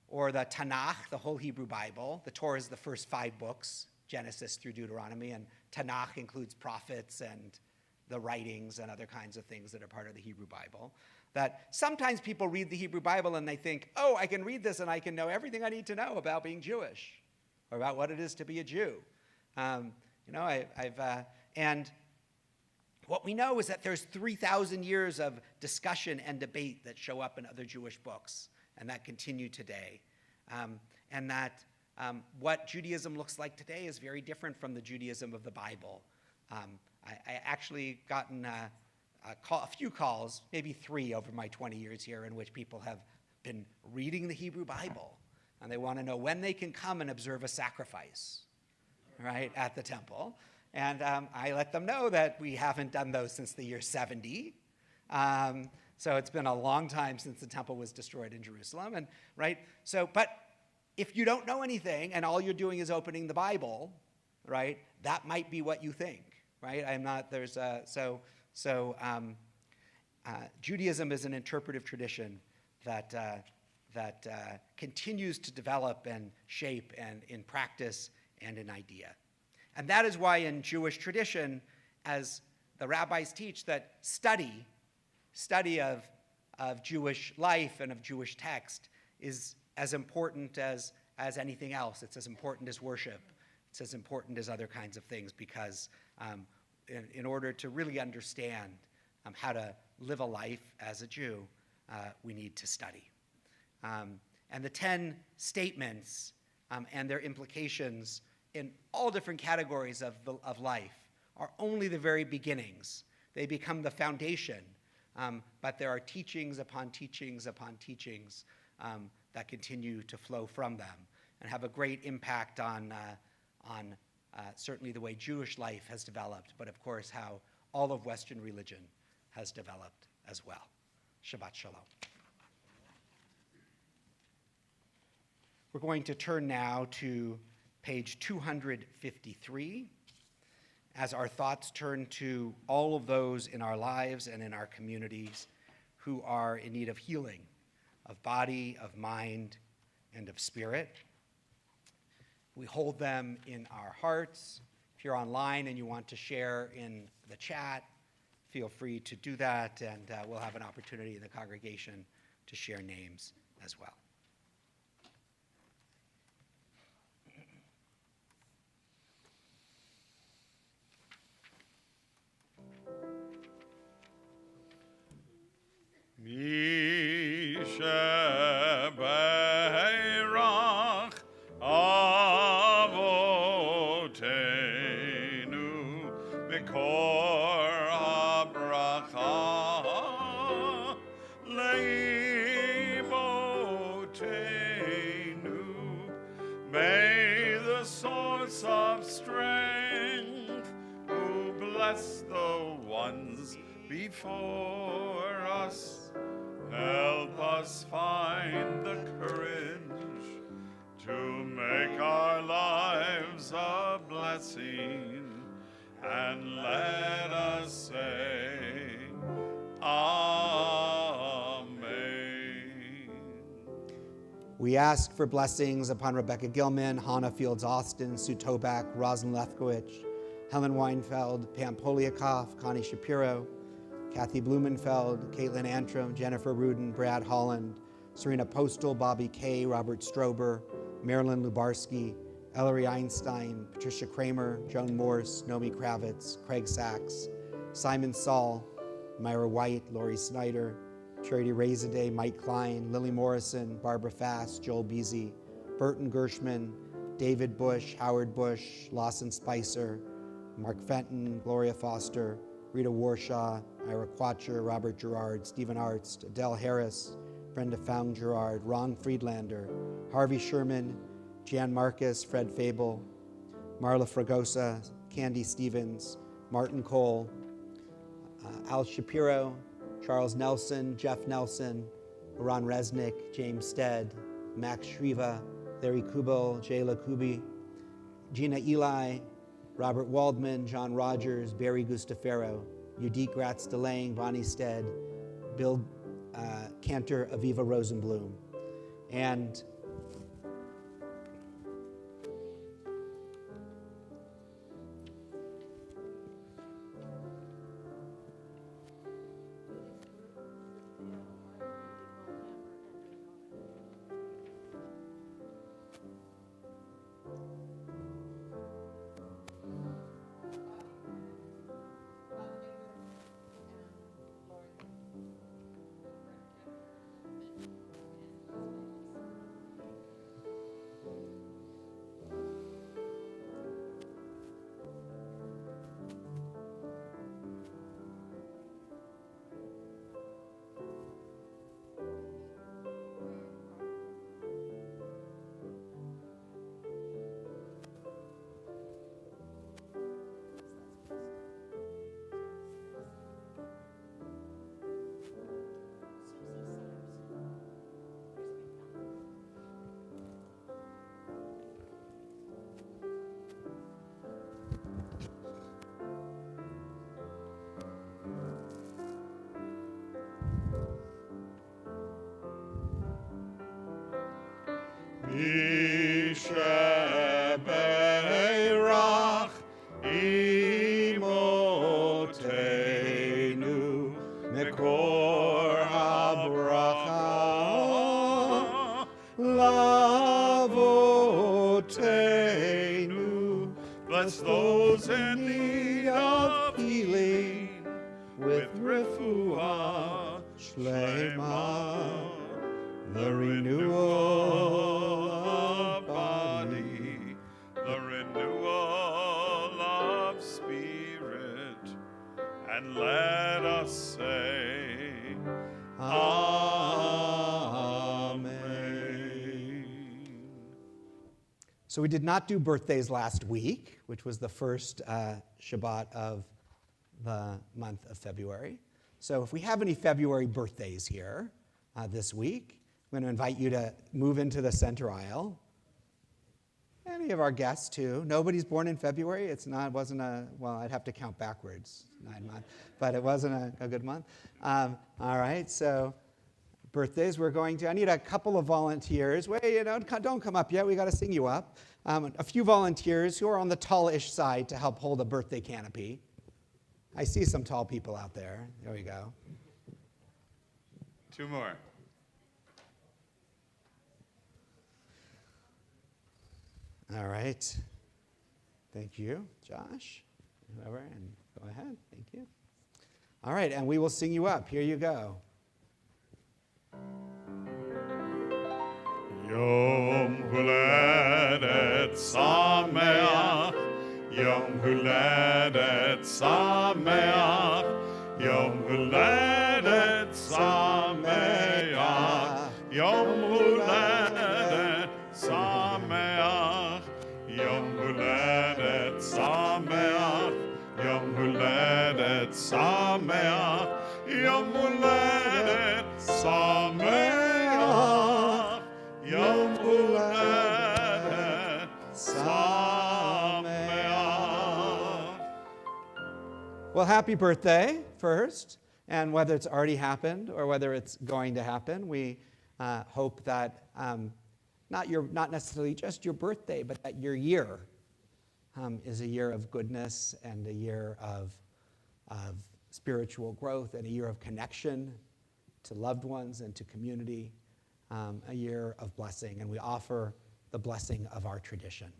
or the Tanakh, the whole Hebrew Bible, the Torah is the first 5 books, Genesis through Deuteronomy, and Tanakh includes prophets and the writings and other kinds of things that are part of the Hebrew Bible. That sometimes people read the Hebrew Bible and they think, oh, I can read this and I can know everything I need to know about being Jewish or about what it is to be a Jew. And what we know is that there's 3,000 years of discussion and debate that show up in other Jewish books and that continue today. And that what Judaism looks like today is very different from the Judaism of the Bible. I actually gotten a few calls, maybe 3 over my 20 years here, in which people have been reading the Hebrew Bible, and they want to know when they can come and observe a sacrifice, right, at the temple. And I let them know that we haven't done those since the year 70. So it's been a long time since the temple was destroyed in Jerusalem, and right. So, but if you don't know anything and all you're doing is opening the Bible, right, that might be what you think, right? Judaism is an interpretive tradition that continues to develop and shape and in practice and in idea. And that is why in Jewish tradition, as the rabbis teach, that study of Jewish life and of Jewish text is as important as anything else. It's as important as worship. It's as important as other kinds of things, because in order to really understand how to live a life as a Jew, we need to study. And the 10 statements and their implications in all different categories of life are only the very beginnings. They become the foundation, but there are teachings upon teachings upon teachings that continue to flow from them and have a great impact on certainly the way Jewish life has developed, but of course how all of Western religion has developed as well. Shabbat Shalom. We're going to turn now to page 253, as our thoughts turn to all of those in our lives and in our communities who are in need of healing, of body, of mind, and of spirit. We hold them in our hearts. If you're online and you want to share in the chat, feel free to do that, and we'll have an opportunity in the congregation to share names as well. Mishabeirach avotenu mikor habracha leimotenu. May the source of strength who bless the ones before us help us find the courage to make our lives a blessing, and let us say, Amen. We ask for blessings upon Rebecca Gilman, Hannah Fields-Austin, Sue Toback, Rosalind Lefkowitz, Helen Weinfeld, Pam Poliakoff, Connie Shapiro, Kathy Blumenfeld, Caitlin Antrim, Jennifer Rudin, Brad Holland, Serena Postal, Bobby Kay, Robert Strober, Marilyn Lubarsky, Ellery Einstein, Patricia Kramer, Joan Morse, Nomi Kravitz, Craig Sachs, Simon Saul, Myra White, Lori Snyder, Charity Razorday, Mike Klein, Lily Morrison, Barbara Fast, Joel Beasy, Burton Gershman, David Bush, Howard Bush, Lawson Spicer, Mark Fenton, Gloria Foster, Rita Warshaw, Ira Quatcher, Robert Gerard, Stephen Arzt, Adele Harris, Brenda Foung Gerard, Ron Friedlander, Harvey Sherman, Jan Marcus, Fred Fable, Marla Fragosa, Candy Stevens, Martin Cole, Al Shapiro, Charles Nelson, Jeff Nelson, Ron Resnick, James Stead, Max Shriva, Larry Kubo, Jayla Kubi, Gina Eli, Robert Waldman, John Rogers, Barry Gustafaro, Yudik Gratz DeLange, Bonnie Stead, Bill Cantor, Aviva Rosenblum. And Misheberach Imotenu Mekor HaBracha Lavotenu. Bless those in need of healing with refuah shlema, the renewal of body, the renewal of spirit, and let us say, Amen. So we did not do birthdays last week, which was the first Shabbat of the month of February. So if we have any February birthdays here this week, I'm going to invite you to move into the center aisle. Any of our guests too. Nobody's born in February. Wasn't a, well, I'd have to count backwards, 9 months, but it wasn't a good month. All right, so birthdays, I need a couple of volunteers. Wait, don't come up yet, we got to sing you up. A few volunteers who are on the tallish side to help hold a birthday canopy. I see some tall people out there. There we go. 2 more. All right. Thank you, Josh. Whoever, and go ahead. Thank you. All right, and we will sing you up. Here you go. Yom Huledet Sameach, Yom Huledet Sameach, Yom Huledet Sameach, Yom Huledet Sameach, Yom Huledet Sameach, Yom Huledet Sameach, Yom Huledet Sameach, Yom Huledet Sameach. Well, happy birthday first, and whether it's already happened or whether it's going to happen, we hope that not necessarily just your birthday, but that your year is a year of goodness and a year of spiritual growth and a year of connection to loved ones and to community, a year of blessing. And we offer the blessing of our tradition.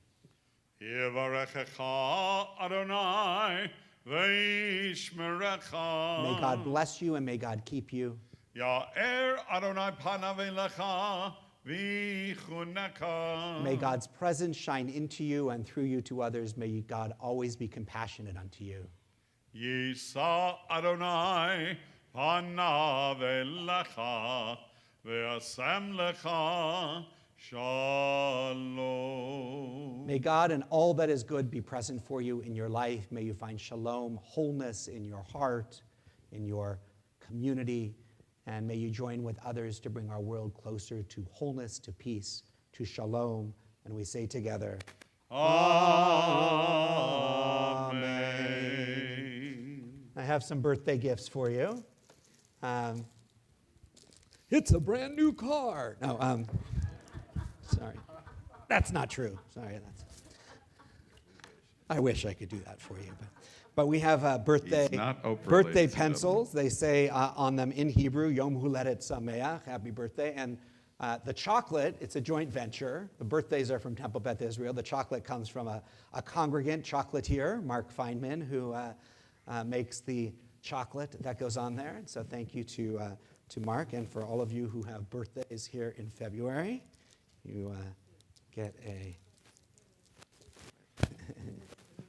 Yevarechecha Adonai ve'yishmerecha. May God bless you and may God keep you. Ya'er Adonai panav elecha v'yichuneka. May God's presence shine into you and through you to others. May God always be compassionate unto you. Yisa Adonai panav elecha ve'asem lecha shalom. May God and all that is good be present for you in your life. May you find shalom, wholeness in your heart, in your community, and may you join with others to bring our world closer to wholeness, to peace, to shalom. And we say together, Amen. I have some birthday gifts for you. It's a brand new car. No, sorry. That's not true. Sorry. I wish I could do that for you. But we have birthday He's not Oprah, birthday ladies and pencils. They say on them in Hebrew, Yom Huledet Sameach, happy birthday. And the chocolate, it's a joint venture. The birthdays are from Temple Beth Israel. The chocolate comes from a congregant chocolatier, Mark Feynman, who makes the chocolate that goes on there. And so thank you to Mark, and for all of you who have birthdays here in February, you get a...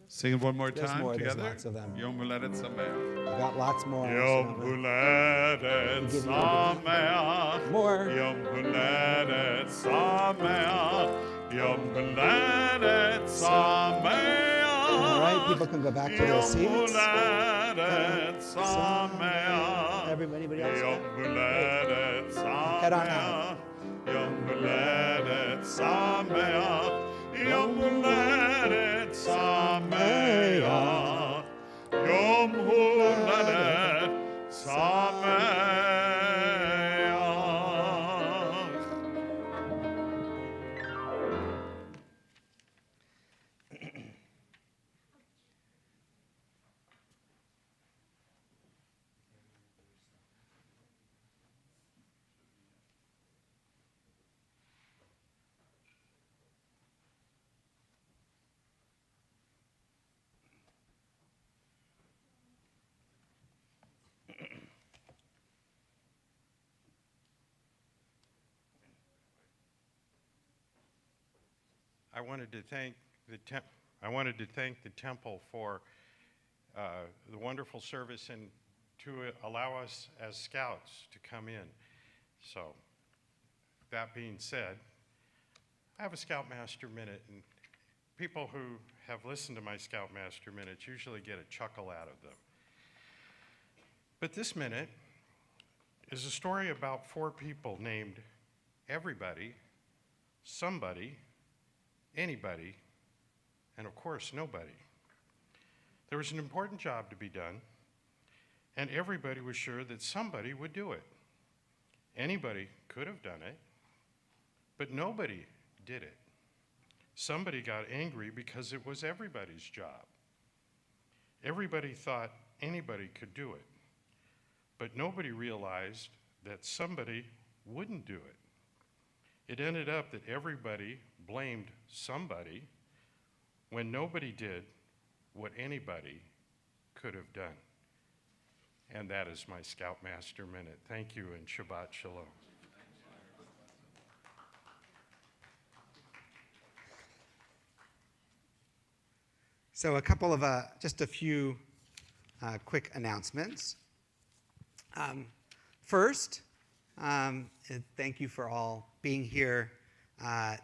Sing it one more There's time more, there's together. lots of them. Yom Huledet Sameach. We've got lots more. Yom Huledet Sameach. More. Yom Huledet Sameach. Yom Huledet Sameach. All right, people can go back to their seats. Yom Huledet Sameach. Anybody else? Yom Huledet Sameach. Head on out. Yom Huledet Sameach. Yom Huledet Sameach. Yom Huledet Sameach. I wanted to thank the temple for the wonderful service and to allow us as scouts to come in. So, that being said, I have a Scoutmaster Minute, and people who have listened to my Scoutmaster Minutes usually get a chuckle out of them. But this minute is a story about 4 people named everybody, somebody, anybody, and of course, nobody. There was an important job to be done, and everybody was sure that somebody would do it. Anybody could have done it, but nobody did it. Somebody got angry because it was everybody's job. Everybody thought anybody could do it, but nobody realized that somebody wouldn't do it. It ended up that everybody blamed somebody when nobody did what anybody could have done. And that is my Scoutmaster Minute. Thank you, and Shabbat Shalom. So a couple of, just a few quick announcements. First, thank you for all being here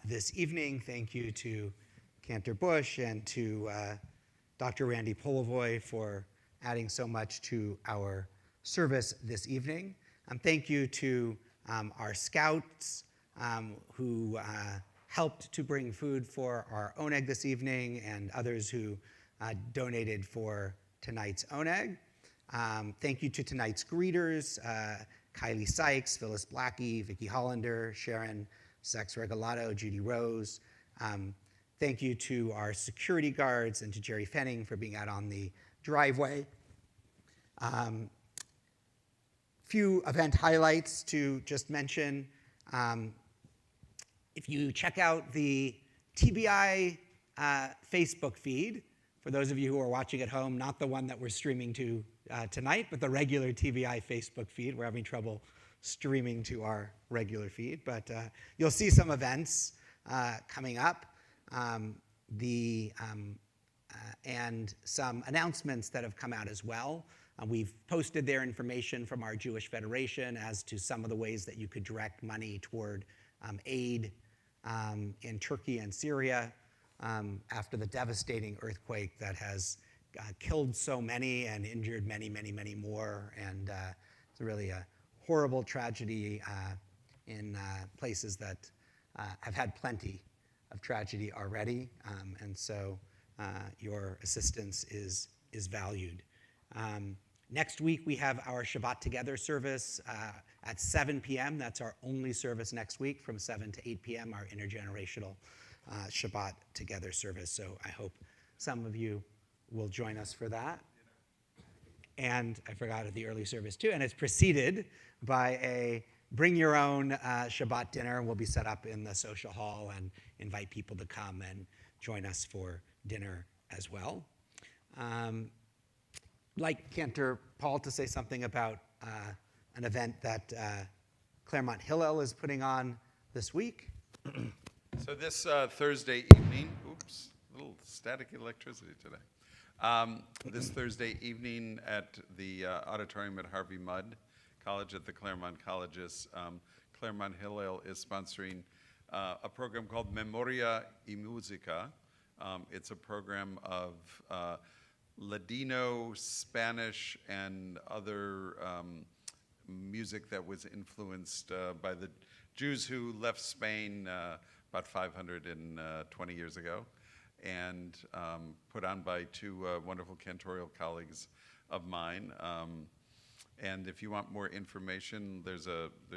this evening. Thank you to Cantor Bush and to Dr. Randy Polovoy for adding so much to our service this evening. Thank you to our scouts who helped to bring food for our oneg this evening, and others who donated for tonight's oneg. Thank you to tonight's greeters, Kylie Sykes, Phyllis Blackie, Vicki Hollander, Sharon Sex Regalato, Judy Rose. Thank you to our security guards and to Jerry Fenning for being out on the driveway. Few event highlights to just mention. If you check out the TBI Facebook feed, for those of you who are watching at home, not the one that we're streaming to tonight, but the regular TBI Facebook feed. We're having trouble streaming to our regular feed, but you'll see some events coming up and some announcements that have come out as well. We've posted their information from our Jewish Federation as to some of the ways that you could direct money toward aid in Turkey and Syria after the devastating earthquake that has killed so many and injured many, many, many more. And it's really a horrible tragedy in places that have had plenty of tragedy already. And so your assistance is valued. Next week, we have our Shabbat Together service at 7 p.m. That's our only service next week from 7 to 8 p.m., our intergenerational Shabbat Together service. So I hope some of you will join us for that. And I forgot at the early service too, and it's preceded by a bring your own Shabbat dinner. We'll be set up in the social hall and invite people to come and join us for dinner as well. Like Cantor Paul to say something about an event that Claremont Hillel is putting on this week. So this Thursday evening, oops, a little static electricity today. This Thursday evening at the auditorium at Harvey Mudd College at the Claremont Colleges, Claremont Hillel is sponsoring a program called Memoria y Musica. It's a program of Ladino, Spanish, and other music that was influenced by the Jews who left Spain about 520 years ago, and put on by two wonderful cantorial colleagues of mine. And if you want more information, there's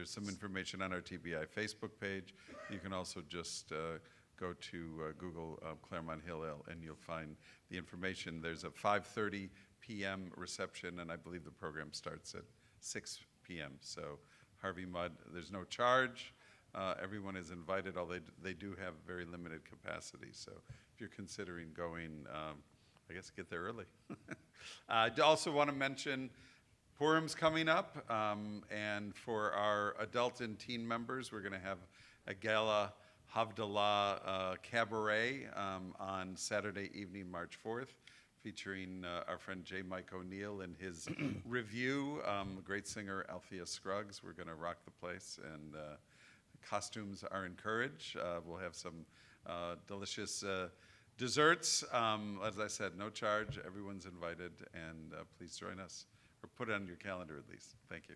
some information on our TBI Facebook page. You can also just go to Google Claremont Hillel, and you'll find the information. There's a 5:30 p.m. reception, and I believe the program starts at 6 p.m. So Harvey Mudd, there's no charge. Everyone is invited, although they do have very limited capacity. So if you're considering going, I guess get there early. I also want to mention Purim's coming up, and for our adult and teen members, we're going to have a gala Havdalah cabaret on Saturday evening, March 4th, featuring our friend J. Mike O'Neill and his review, great singer Althea Scruggs. We're going to rock the place, and costumes are encouraged. We'll have some delicious desserts. As I said, no charge. Everyone's invited, and please join us, or put it on your calendar at least. Thank you.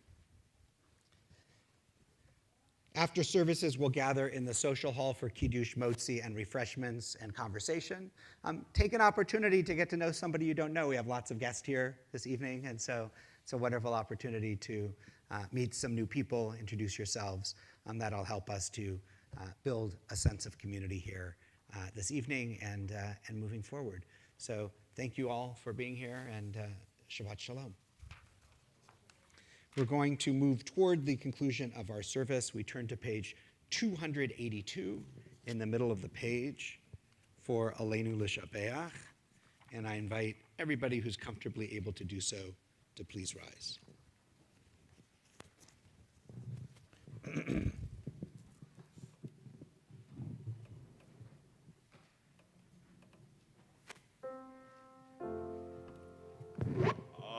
After services, we'll gather in the social hall for Kiddush, Motzi, and refreshments and conversation. Take an opportunity to get to know somebody you don't know. We have lots of guests here this evening, and so it's a wonderful opportunity to meet some new people, introduce yourselves. That'll help us to build a sense of community here this evening and moving forward. So thank you all for being here, and Shabbat Shalom. We're going to move toward the conclusion of our service. We turn to page 282 in the middle of the page for Aleinu L'Shabeach, and I invite everybody who's comfortably able to do so to please rise.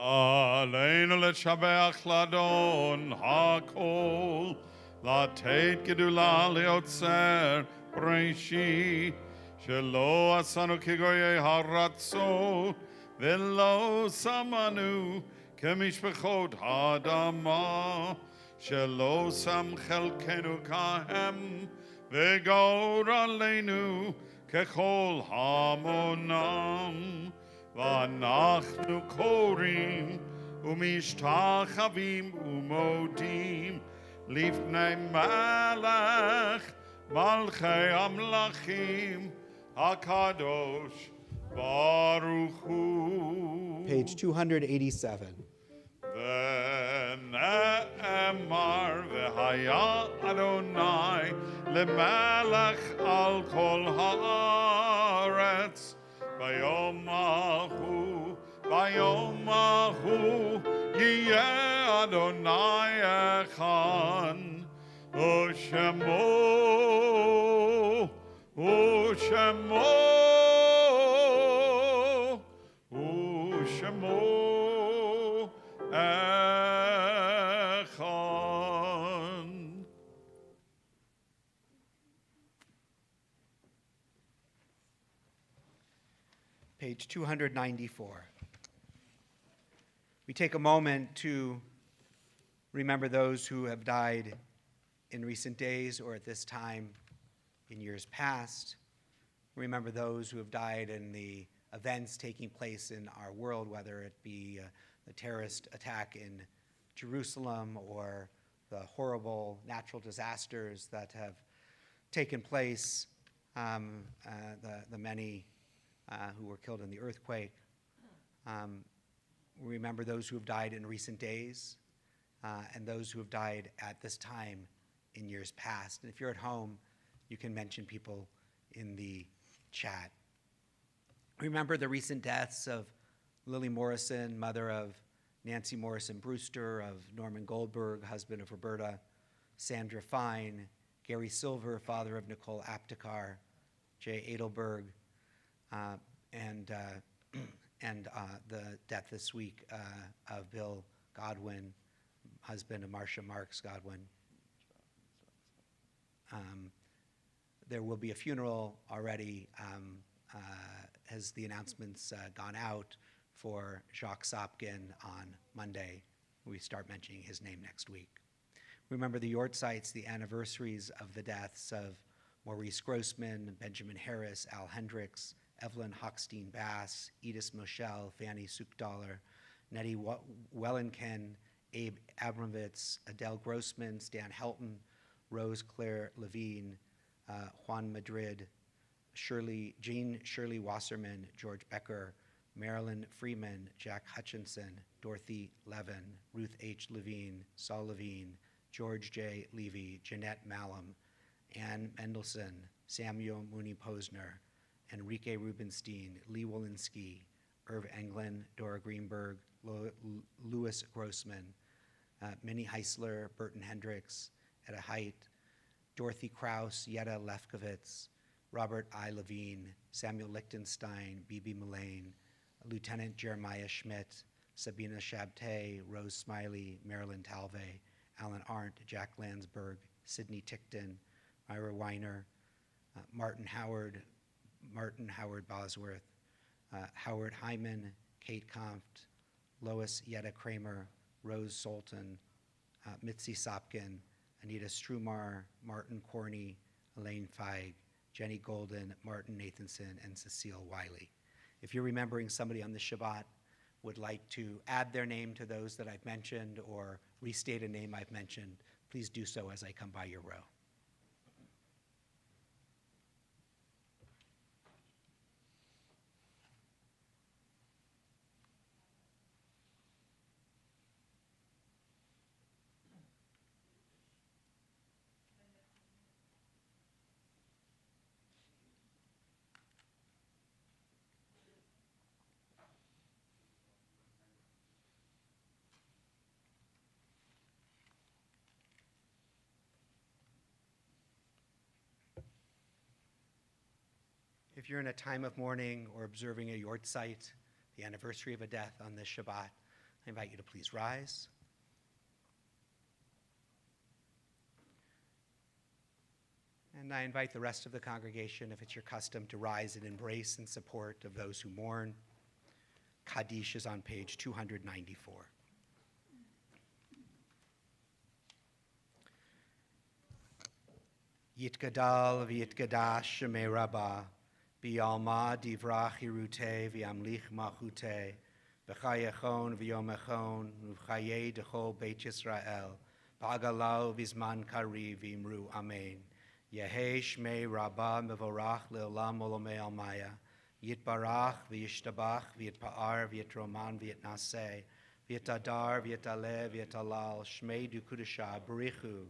Aleinu l'shabeach l'Adon hakol, לתת גדולה ליוצר בראשית, שלא עשנו כגויי הרצון, ולא שמנו כמשפחות האדמה, שלא שם חלקנו כהם, וגור עלינו ככל המונם. ואנחנו קוראים ומשתחווים ומודים לפני מלך Malchei Amlachim, HaKadosh, Baruch Hu. Page 287. ונאמר והיה אדוני למלך על כל הארץ ביום ההוא יהיה אדוני אחד ושמו Echad. Page 294. We take a moment to remember those who have died in recent days or at this time in years past. Remember those who have died in the events taking place in our world, whether it be the terrorist attack in Jerusalem or the horrible natural disasters that have taken place, the many who were killed in the earthquake. Remember those who have died in recent days and those who have died at this time in years past. And if you're at home, you can mention people in the chat. Remember the recent deaths of Lily Morrison, mother of Nancy Morrison Brewster, of Norman Goldberg, husband of Roberta, Sandra Fine, Gary Silver, father of Nicole Aptekar, Jay Edelberg, and the death this week of Bill Godwin, husband of Marcia Marks Godwin. There will be a funeral already, has the announcements gone out for Jacques Sopkin on Monday. We start mentioning his name next week. Remember the Yortzites, the anniversaries of the deaths of Maurice Grossman, Benjamin Harris, Al Hendricks, Evelyn Hochstein Bass, Edith Moschel, Fanny Suchdaller, Nettie Wellenken, Abe Abramovitz, Adele Grossman, Stan Helton, Rose Claire Levine, Juan Madrid, Jean Shirley Wasserman, George Becker, Marilyn Freeman, Jack Hutchinson, Dorothy Levin, Ruth H. Levine, Saul Levine, George J. Levy, Jeanette Malum, Ann Mendelson, Samuel Mooney Posner, Enrique Rubenstein, Lee Walensky, Irv Englund, Dora Greenberg, Louis Grossman, Minnie Heisler, Burton Hendricks, Etta Height, Dorothy Krause, Yetta Lefkowitz, Robert I. Levine, Samuel Lichtenstein, B.B. Mullane, Lieutenant Jeremiah Schmidt, Sabina Shabte, Rose Smiley, Marilyn Talve, Alan Arndt, Jack Landsberg, Sidney Tickton, Myra Weiner, Martin Howard Bosworth, Howard Hyman, Kate Kampft, Lois Yetta Kramer, Rose Solton, Mitzi Sopkin, Anita Strumar, Martin Corney, Elaine Feig, Jenny Golden, Martin Nathanson, and Cecile Wiley. If you're remembering somebody on the Shabbat, would like to add their name to those that I've mentioned or restate a name I've mentioned, please do so as I come by your row. If you're in a time of mourning or observing a Yortzeit, the anniversary of a death on this Shabbat, I invite you to please rise. And I invite the rest of the congregation, if it's your custom, to rise in embrace and support of those who mourn. Kaddish is on page 294. Yitgadal v'yitgadash shemei rabbah, B'yalma divrach hirute v'yamlich machute, B'chayechon v'yomechon, V'chaye dechol Beit Yisrael, B'agalau v'zman kari v'imru amen. Yehei Shmei Rabbah Mevorach Le'olam Olamei Almaya. Yitbarach v'yishtabach v'yitpa'ar v'yitroman v'yitnaseh v'yitadar v'yitaleh v'yitalal Shmei Dukudasha Barichu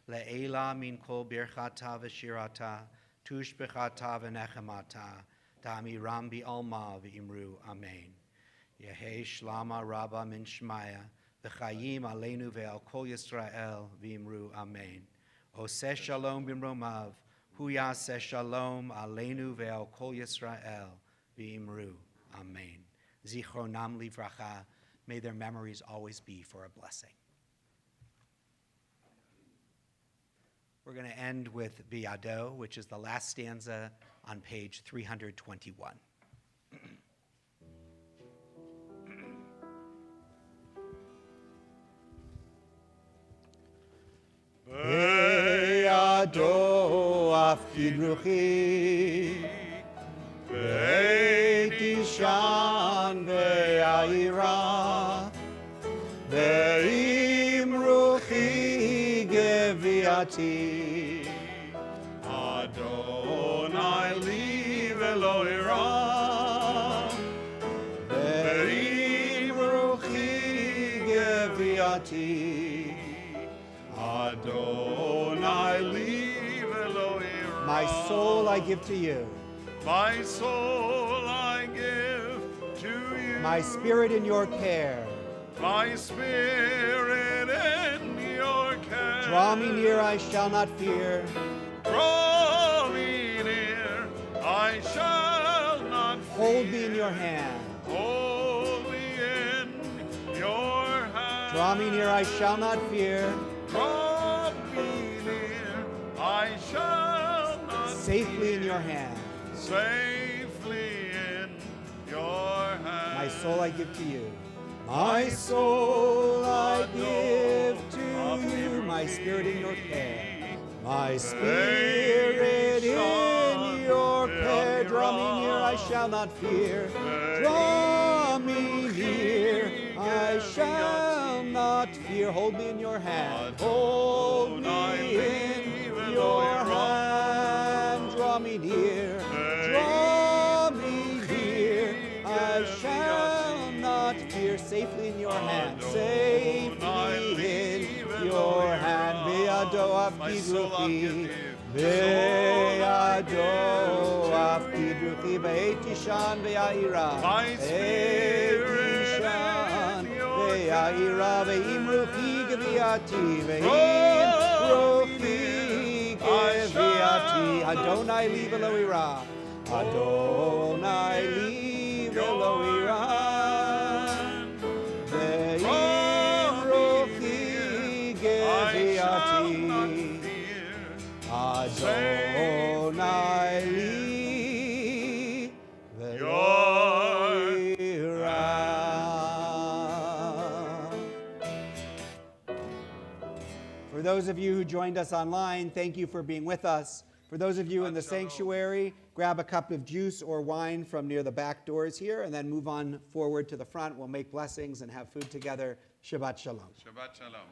Le'ela min kol birchata v'shirata tush b'chata v'nechemata Da'amiram bi'alma v'imru Amen. Yehei Shlama Rabba min Shmaya v'chayim aleinu ve'al kol Yisrael v'imru Amen. Oseh shalom b'mromav Hu yaseh shalom aleinu ve'al kol Yisrael v'imru Amen. Zichronam livracha. May their memories always be for a blessing. We're going to end with Biado, which is the last stanza on page 321. Be'ado afkid ruchi, be'tishan be'aira, be'im ruchi geviati, Adonai li velo ira, be'im ruchi geviati, Adonai li velo ira. My soul I give to you. My soul I give to you. My spirit in your care. My spirit in your care. Draw me near, I shall not fear. Draw me near, I shall not fear. Hold me in your hand. Hold me in your hand. Draw me near, I shall not fear. Draw me near, I shall not Safely in your hand. Safely in your hand. My soul I give to you. My soul I give to you. My spirit in your care. My spirit in your care. Draw me near, I shall not fear. Draw me near, I shall not fear. Hold me in your hand. Hold me in your hand. Draw me near. Draw me near, I shall not fear. Safely in your hand. Safely in your hand. Be'ado afkid ruchi. Be'ado afkid ruchi. Be'tishan be'aira. Be'tishan be'aira. Ve'im ruchi geviati. Ve'im ruchi geviati. Adonai li velo ira. Adonai li velo ira. Ve'im ruchi geviati. Adonai li velo ira. For those of you who joined us online, thank you for being with us. For those of you in the sanctuary, grab a cup of juice or wine from near the back doors here, and then move on forward to the front. We'll make blessings and have food together. Shabbat shalom. Shabbat shalom.